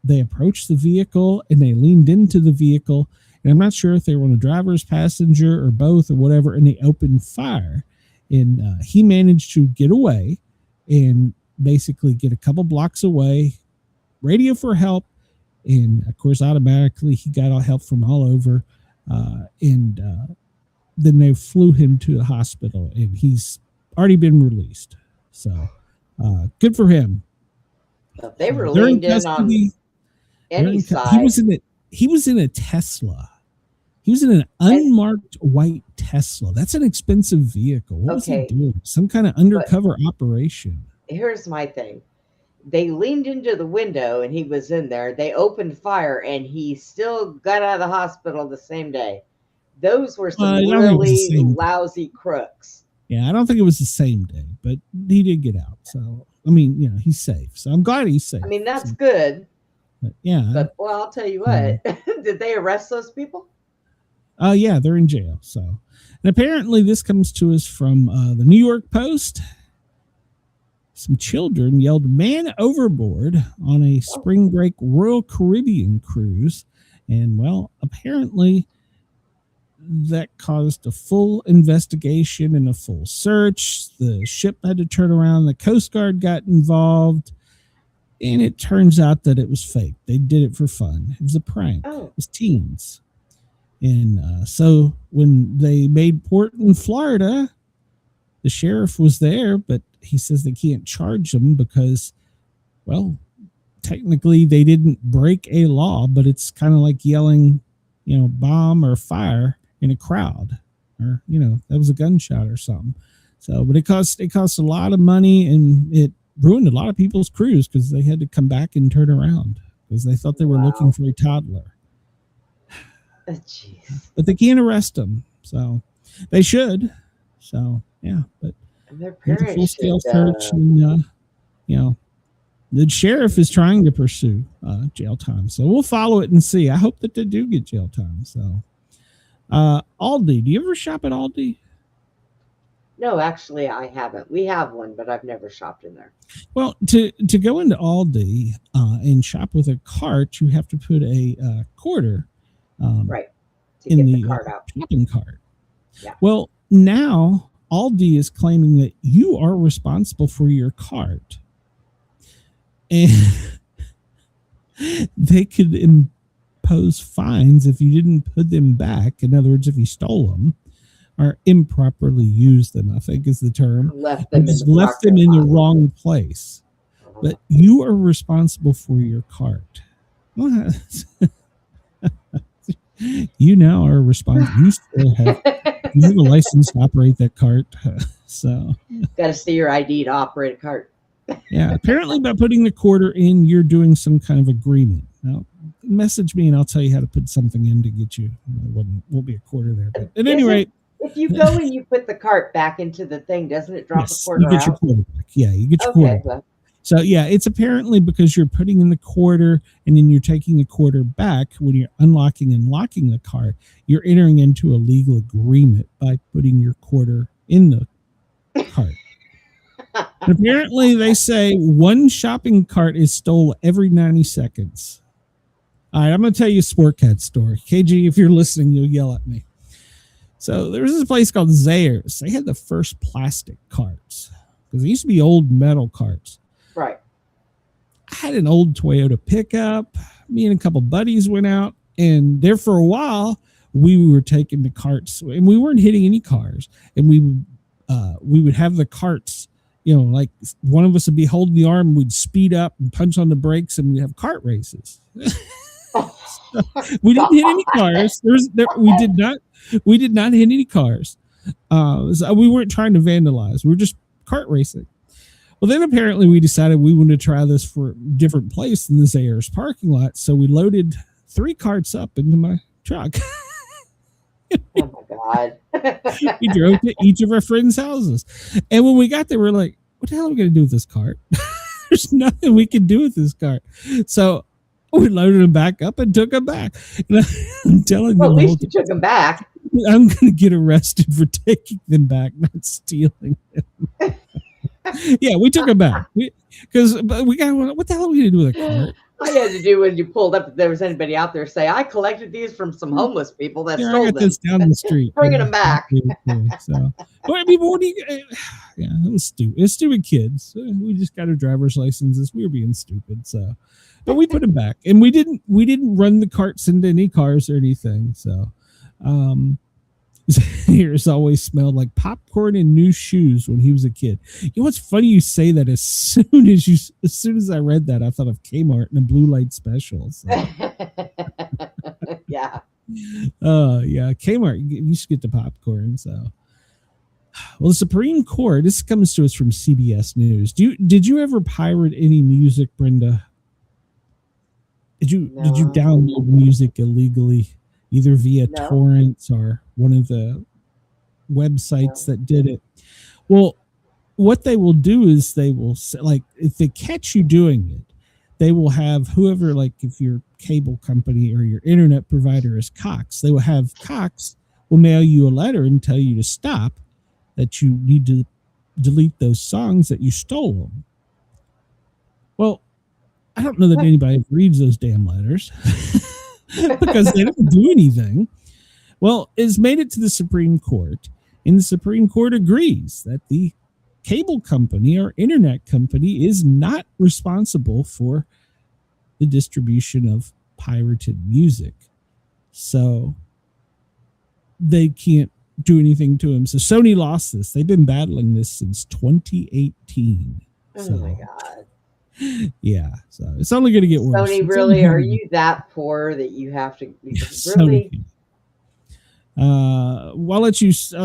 approached the vehicle and they leaned into the vehicle. And I'm not sure if they were on a driver's passenger or both or whatever, and they opened fire. And he managed to get away and basically get a couple blocks away, radio for help, and of course, automatically he got all help from all over. Then they flew him to the hospital, and he's already been released. So good for him. If they were leaned in on any side. He was in a Tesla. He was in an unmarked white Tesla. That's an expensive vehicle. What was he doing? Some kind of undercover operation. Here's my thing. They leaned into the window and he was in there. They opened fire and he still got out of the hospital the same day. Those were some really lousy crooks. Yeah, I don't think it was the same day, but he did get out. So, I mean, he's safe. So I'm glad he's safe. I mean, that's good. But, yeah. But, well, I'll tell you what. Did they arrest those people? Yeah, they're in jail. So, and apparently this comes to us from the New York Post. Some children yelled "man overboard" on a spring break Royal Caribbean cruise. And, well, apparently that caused a full investigation and a full search. The ship had to turn around. The Coast Guard got involved. And it turns out that it was fake. They did it for fun. It was a prank. It was teens. And so when they made port in Florida, the sheriff was there, but he says they can't charge them because, well, technically they didn't break a law, but it's kind of like yelling, bomb or fire in a crowd, or, that was a gunshot or something. So, but it cost a lot of money, and it ruined a lot of people's cruise because they had to come back and turn around because they thought they were looking for a toddler. But they can't arrest them, so they should. So yeah, but their parents full-scale search, and the sheriff is trying to pursue jail time. So we'll follow it and see. I hope that they do get jail time. So Aldi, do you ever shop at Aldi? No, actually, I haven't. We have one, but I've never shopped in there. Well, to go into Aldi and shop with a cart, you have to put a quarter to in get the cart out. shopping cart. Yeah. Well, now Aldi is claiming that you are responsible for your cart, and they could impose fines if you didn't put them back. In other words, if you stole them or improperly used them, I think is the term. Left them in the wrong place. But you are responsible for your cart. You now are responsible. You still have a license to operate that cart. So got to see your ID to operate a cart. Yeah, apparently by putting the quarter in, you're doing some kind of agreement. Now, message me and I'll tell you how to put something in to get you. Won't be a quarter there. But at any rate, if you go and you put the cart back into the thing, doesn't it drop the quarter out? You get your quarter back. Yeah, you get your quarter back. So yeah, it's apparently because you're putting in the quarter and then you're taking the quarter back when you're unlocking and locking the cart. You're entering into a legal agreement by putting your quarter in the cart. Apparently, they say one shopping cart is stole every 90 seconds. All right, I'm going to tell you a Sportcat story. KG, if you're listening, you'll yell at me. So there was this place called Zayers. They had the first plastic carts because they used to be old metal carts. Right. I had an old Toyota pickup. Me and a couple buddies went out, and there for a while, we were taking the carts, and we weren't hitting any cars. And we would have the carts, you know, like one of us would be holding the arm, and we'd speed up and punch on the brakes, and we'd have kart races. So we didn't hit any cars. We did not hit any cars. So we weren't trying to vandalize. We were just kart racing. Well, then apparently we decided we wanted to try this for a different place than the Zayers parking lot. So we loaded 3 carts up into my truck. Oh my God. We drove to each of our friends' houses. And when we got there, we're like, what the hell are we going to do with this cart? There's nothing we can do with this cart. So we loaded them back up and took them back. And I'm telling Well, them, at least you took them back. I'm going to get arrested for taking them back, not stealing them. Yeah, we took them back because we got. What the hell are we going to do with a cart? All you had to do when you pulled up, if there was anybody out there, say, I collected these from some homeless people that Yeah, I stole got them. this down the street. Bringing them back. So, but I mean, what do you? Yeah, it was stupid. It's stupid kids. We just got our driver's licenses. We were being stupid. So, but we put them back, and we didn't run the carts into any cars or anything. So, Here's always smelled like popcorn and new shoes when he was a kid. You know what's funny? You say that as soon as I read that, I thought of Kmart and a blue light special. So. Yeah. Yeah, Kmart. You should get the popcorn. So, well, the Supreme Court. This comes to us from CBS News. Did you ever pirate any music, Brenda? Did you download music illegally, either via torrents or one of the websites that did it? Well, what they will do is they will, like, if they catch you doing it, they will have whoever, like if your cable company or your internet provider is Cox, they will have Cox will mail you a letter and tell you to stop, that you need to delete those songs that you stole them. Well, I don't know that anybody reads those damn letters because they don't do anything. Well, it's made it to the Supreme Court, and the Supreme Court agrees that the cable company or internet company is not responsible for the distribution of pirated music. So they can't do anything to him. So Sony lost this. They've been battling this since 2018. Oh my God. Yeah, so it's only going to get worse. Sony, really? Are you that poor that you have to really? I'll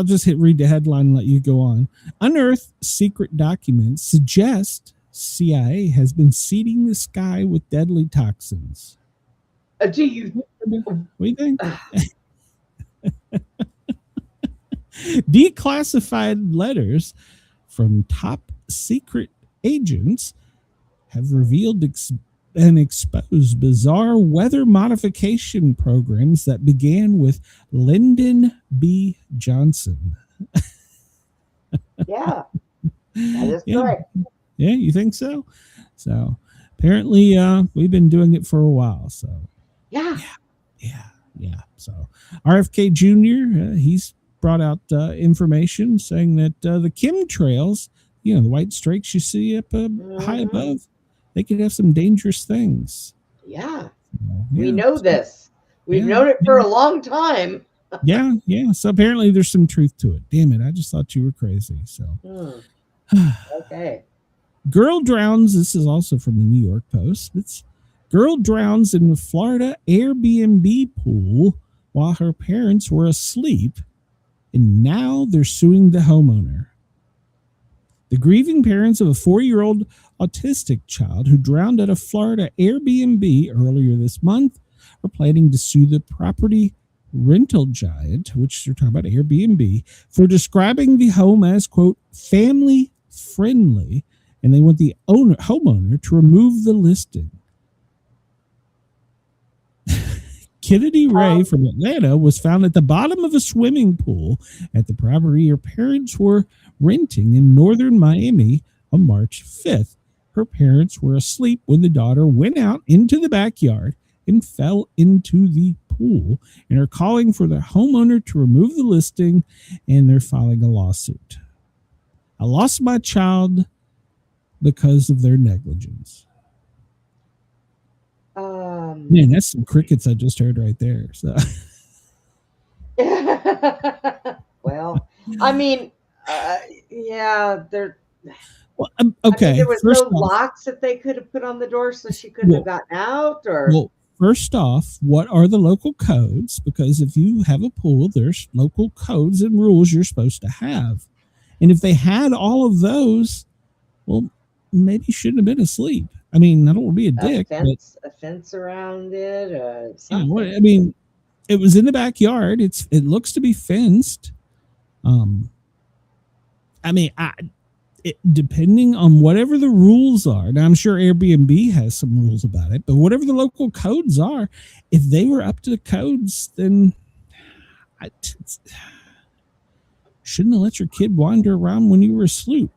just read the headline and let you go on. Unearthed secret documents suggest CIA has been seeding the sky with deadly toxins. What do you think? Declassified letters from top secret agents have revealed and exposed bizarre weather modification programs that began with Lyndon B. Johnson. Yeah, that is correct. Yeah, you think so? So apparently we've been doing it for a while. So yeah. So RFK Jr., he's brought out information saying that the chemtrails, the white streaks you see up high above, they could have some dangerous things. Yeah. We know this. We've known it for a long time. Yeah. So apparently there's some truth to it. Damn it. I just thought you were crazy. So okay. Girl drowns. This is also from the New York Post. Girl drowns in the Florida Airbnb pool while her parents were asleep, and now they're suing the homeowner. The grieving parents of a 4-year-old autistic child who drowned at a Florida Airbnb earlier this month are planning to sue the property rental giant, which they're talking about Airbnb, for describing the home as, quote, family friendly, and they want the homeowner to remove the listing. Kennedy Ray from Atlanta was found at the bottom of a swimming pool at the property her parents were renting in northern Miami on March 5th. Her parents were asleep when the daughter went out into the backyard and fell into the pool, and are calling for the homeowner to remove the listing, and they're filing a lawsuit. I lost my child because of their negligence. Man, that's some crickets I just heard right there. So, well, I mean, yeah, they're. well, I okay. mean, there was first no off, locks that they could have put on the door, so she couldn't have gotten out. Or well, first off, what are the local codes? Because if you have a pool, there's local codes and rules you're supposed to have. And if they had all of those, well, maybe you shouldn't have been asleep. I mean, I don't want to be a dick, a fence around it, but something. I mean, it was in the backyard. It looks to be fenced. I mean, depending on whatever the rules are, now I'm sure Airbnb has some rules about it, but whatever the local codes are, if they were up to the codes, then shouldn't have let your kid wander around when you were asleep.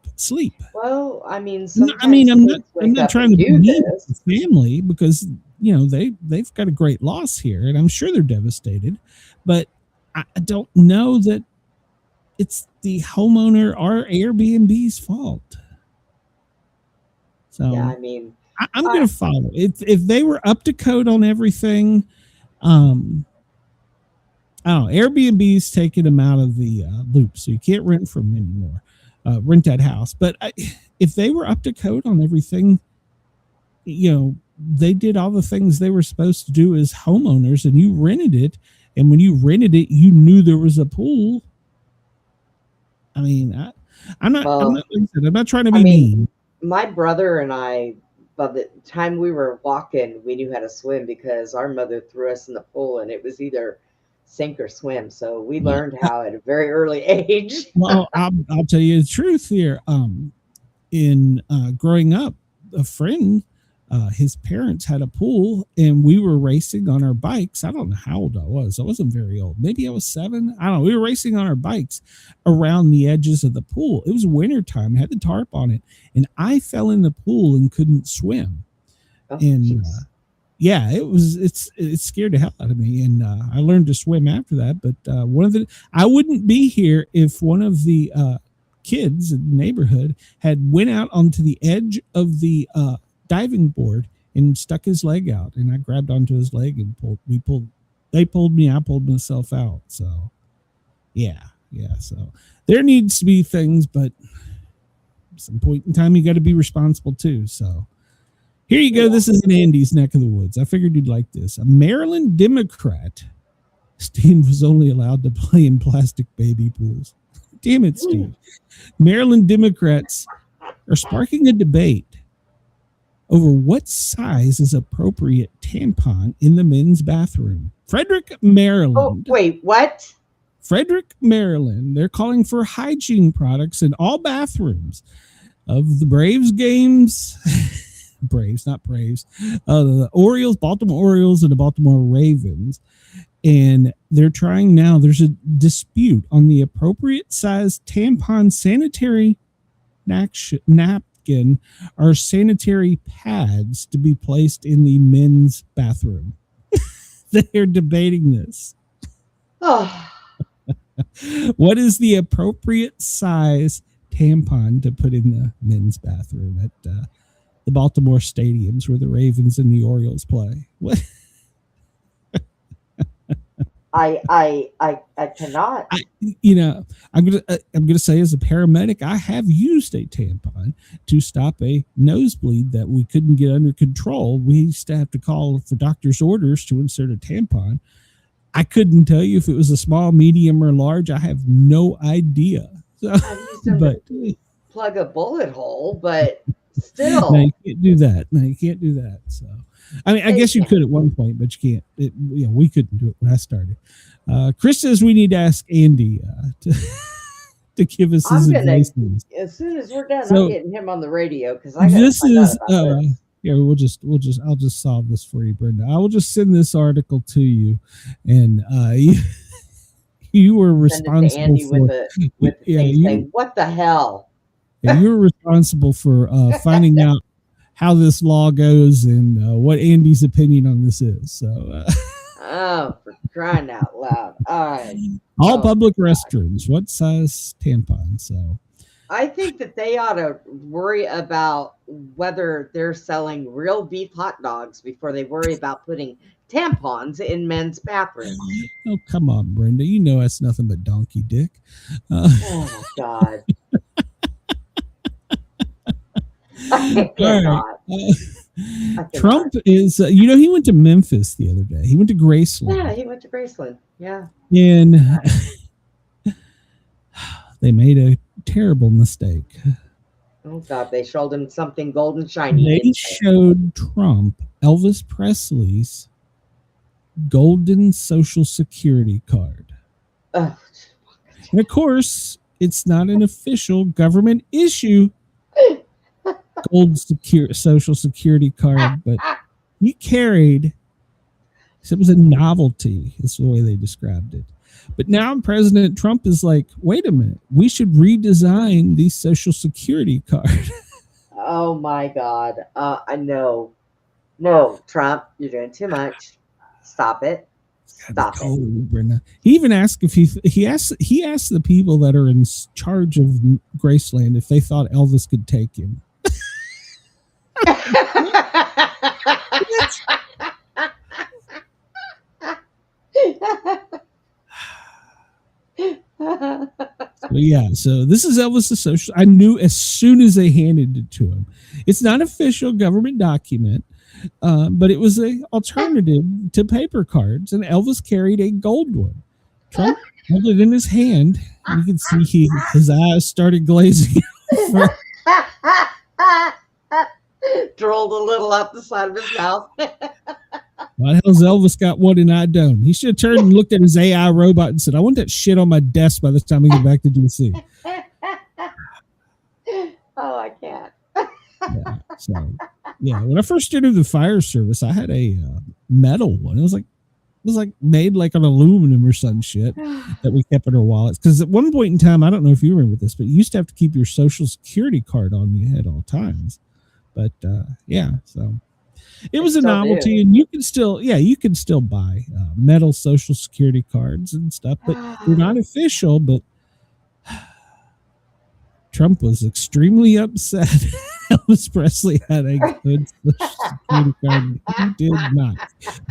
Well, I mean, I'm not trying to be mean to the family, because they've got a great loss here, and I'm sure they're devastated, but I don't know that it's the homeowner or Airbnb's fault. So yeah, I mean, I'm going to follow if they were up to code on everything. Airbnb's taking them out of the loop, so you can't rent from them anymore. Rent that house. But if they were up to code on everything, they did all the things they were supposed to do as homeowners, and you rented it. And when you rented it, you knew there was a pool. I mean, I'm not trying to be mean. My brother and I, by the time we were walking, we knew how to swim because our mother threw us in the pool, and it was either sink or swim. So we learned how at a very early age. Well, I'll tell you the truth here. In growing up, a friend, his parents had a pool, and we were racing on our bikes. I don't know how old I was. I wasn't very old. Maybe I was 7. I don't know. We were racing on our bikes around the edges of the pool. It was wintertime. I had the tarp on it, and I fell in the pool and couldn't swim. Oh, and yeah, it scared the hell out of me, and I learned to swim after that. But I wouldn't be here if one of the kids in the neighborhood had went out onto the edge of the diving board and stuck his leg out, and I grabbed onto his leg and they pulled me, I pulled myself out. So yeah. So there needs to be things, but at some point in time you got to be responsible too. So here you go. This is in Andy's neck of the woods. I figured you'd like this. A Maryland Democrat, Steve, was only allowed to play in plastic baby pools. Damn it, Steve. Maryland Democrats are sparking a debate over what size is appropriate tampon in the men's bathroom. Frederick, Maryland. Oh, wait, what? Frederick, Maryland. They're calling for hygiene products in all bathrooms of the Braves games. Braves, not Braves. The Orioles, Baltimore Orioles, and the Baltimore Ravens. And they're trying now. There's a dispute on the appropriate size tampon, sanitary napkin, or sanitary pads to be placed in the men's bathroom. They're debating this. Oh. What is the appropriate size tampon to put in the men's bathroom at the Baltimore stadiums where the Ravens and the Orioles play? What? I cannot. I'm gonna say, as a paramedic, I have used a tampon to stop a nosebleed that we couldn't get under control. We used to have to call for doctor's orders to insert a tampon. I couldn't tell you if it was a small, medium, or large. I have no idea. So, I've used them to plug a bullet hole, but still. No, you can't do that. So, I mean, I guess you could at one point, but you can't. We couldn't do it when I started. Chris says we need to ask Andy to give us his advice. As soon as we're done, So, I'm getting him on the radio because I got to find out about this. Yeah, I'll just solve this for you, Brenda. I will just send this article to you, and you were responsible Andy for with the thing saying, "What the hell?" Yeah, you're responsible for finding out how this law goes and what Andy's opinion on this is. So, Oh, for crying out loud! All right. all Oh, public restrooms, what size tampon? So, I think that they ought to worry about whether they're selling real beef hot dogs before they worry about putting tampons in men's bathrooms. oh, come on, Brenda. You know that's nothing but donkey dick. Oh God. I cannot. Trump is, he went to Memphis the other day. He went to Graceland. Yeah, he went to Graceland. Yeah. And they made a terrible mistake. Oh God, they showed him something golden shiny. They showed Trump Elvis Presley's golden Social Security card. Ugh. And of course, it's not an official government issue Social Security card, but he carried, it was a novelty, is the way they described it. But now President Trump is like, wait a minute, we should redesign the Social Security card. Oh my God. I know. No, Trump, you're doing too much. Stop it. Stop it. Brenda. He even asked if he asked the people that are in charge of Graceland if they thought Elvis could take him. So this is Elvis' social. I knew as soon as they handed it to him. It's not official government document, but it was an alternative to paper cards, and Elvis carried a gold one. Trump held it in his hand. You can see his eyes started glazing over. Drooled a little up the side of his mouth. Why the hell's Elvis got one and I don't? He should have turned and looked at his AI robot and said, I want that shit on my desk by the time we get back to DC. Oh, I can't. When I first entered the fire service, I had a metal one. It was like made like an aluminum or some shit that we kept in our wallets. Because at one point in time, I don't know if you remember this, but you used to have to keep your Social Security card on you at all times. But so it was a novelty, and you can still buy metal Social Security cards and stuff, but they're not official. But Trump was extremely upset. Elvis Presley had a good Social Security card. He did not.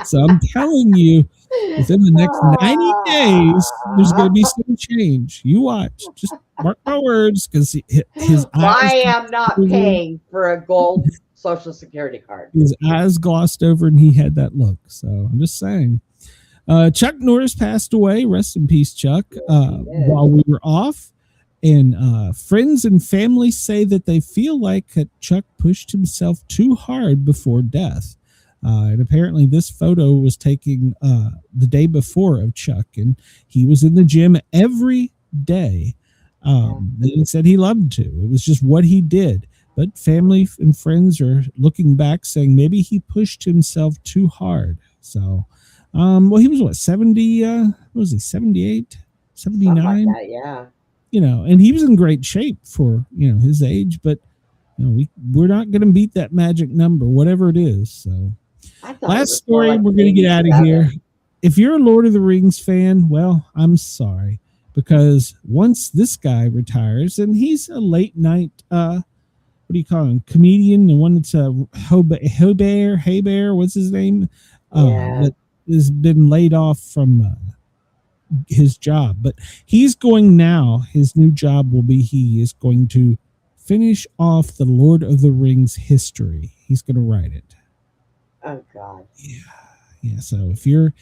So I'm telling you, within the next 90 days, there's going to be some change. You watch. Just mark my words, because his eyes. I am not paying for a gold Social Security card. His eyes glossed over, and he had that look. So I'm just saying. Chuck Norris passed away. Rest in peace, Chuck. While we were off. And friends and family say that they feel like Chuck pushed himself too hard before death. And apparently this photo was taken the day before of Chuck, and he was in the gym every day. He said he loved to. It was just what he did. But family and friends are looking back saying maybe he pushed himself too hard. So, he was what, 70? What was he, 78, 79? Something like that, yeah. And he was in great shape for, his age, but we're not going to beat that magic number, whatever it is. So last story, we're going to get out of here. If you're a Lord of the Rings fan, well, I'm sorry, because once this guy retires, and he's a late night, what do you call him? Comedian, the one that's Haybear, what's his name? That has been laid off from his job, but he's going now. His new job will be he is going to finish off the Lord of the Rings history. He's going to write it. Oh God. Yeah. So if you're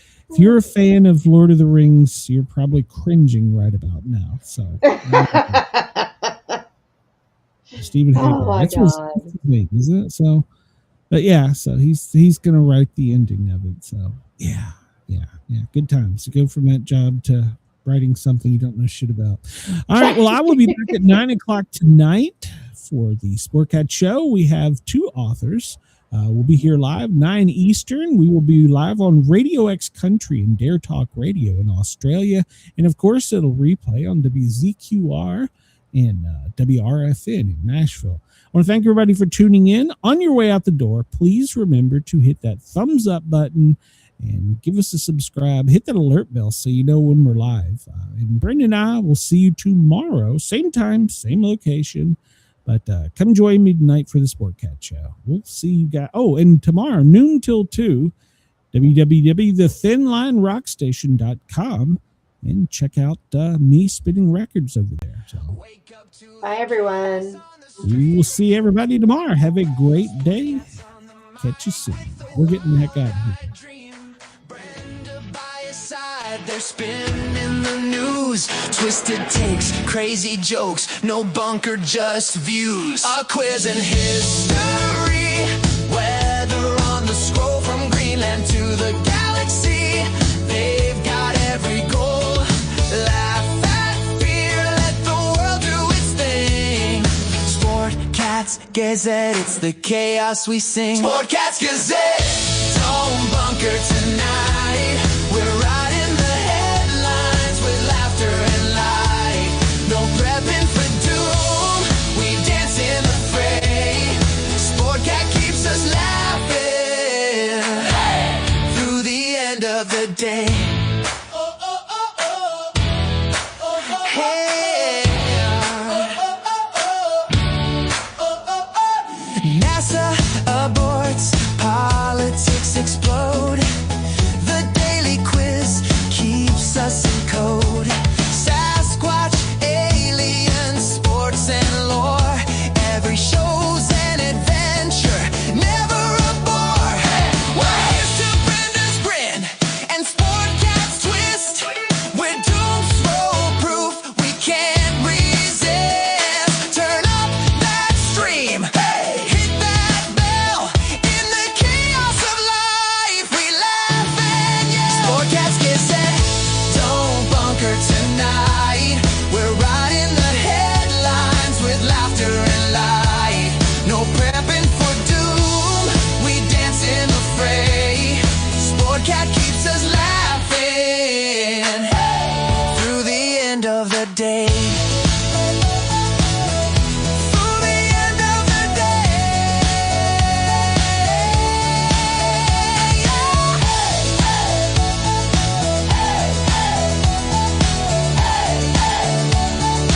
a fan of Lord of the Rings, you're probably cringing right about now. So Stephen Hayden, that's his name, isn't it? So, but so he's going to write the ending of it. So yeah. Good times to go from that job to writing something you don't know shit about. All right. Well, I will be back at 9:00 tonight for the Sportcat show. We have two authors. We'll be here live 9 Eastern. We will be live on Radio X Country and Dare Talk Radio in Australia, and of course, it'll replay on WZQR and WRFN in Nashville. I want to thank everybody for tuning in. On your way out the door, please remember to hit that thumbs up button and give us a subscribe. Hit that alert bell so you know when we're live. And Brenda and I will see you tomorrow, same time, same location. But come join me tonight for the Sportcat Show. We'll see you guys. Oh, and tomorrow, noon till 2, www.thinlinerockstation.com, and check out me spinning records over there. So, Bye, everyone. we will see everybody tomorrow. Have a great day. Catch you soon. We're getting the heck out of here. Brenda by his side, they're spinning the news. Twisted takes, crazy jokes, no bunker, just views. A quiz in history, weather on the scroll from Greenland to the galaxy. They've got every goal. Laugh at fear, let the world do its thing. Sportcats Gazette, it's the chaos we sing. Sportcats Gazette, don't bunker tonight. We're riding the headlines with laughter and light. No prepping for doom, we dance in the fray. Sportcat keeps us laughing through the end of the day. Hey. NASA aborts, politics explode. The daily quiz keeps us in code. Sasquatch, aliens, sports and lore. Every show's an adventure, never a bore. We're here's to Brenda's grin and Sportcat's twist. We're doomsday-proof, we can't resist. Turn up that stream, hit that bell. In the chaos of life, we laugh and yell. Sportcats Gazette, don't bunker tonight. We're riding the headlines with laughter and light. No prepping for doom, we dance in the fray. Sportcat keeps us laughing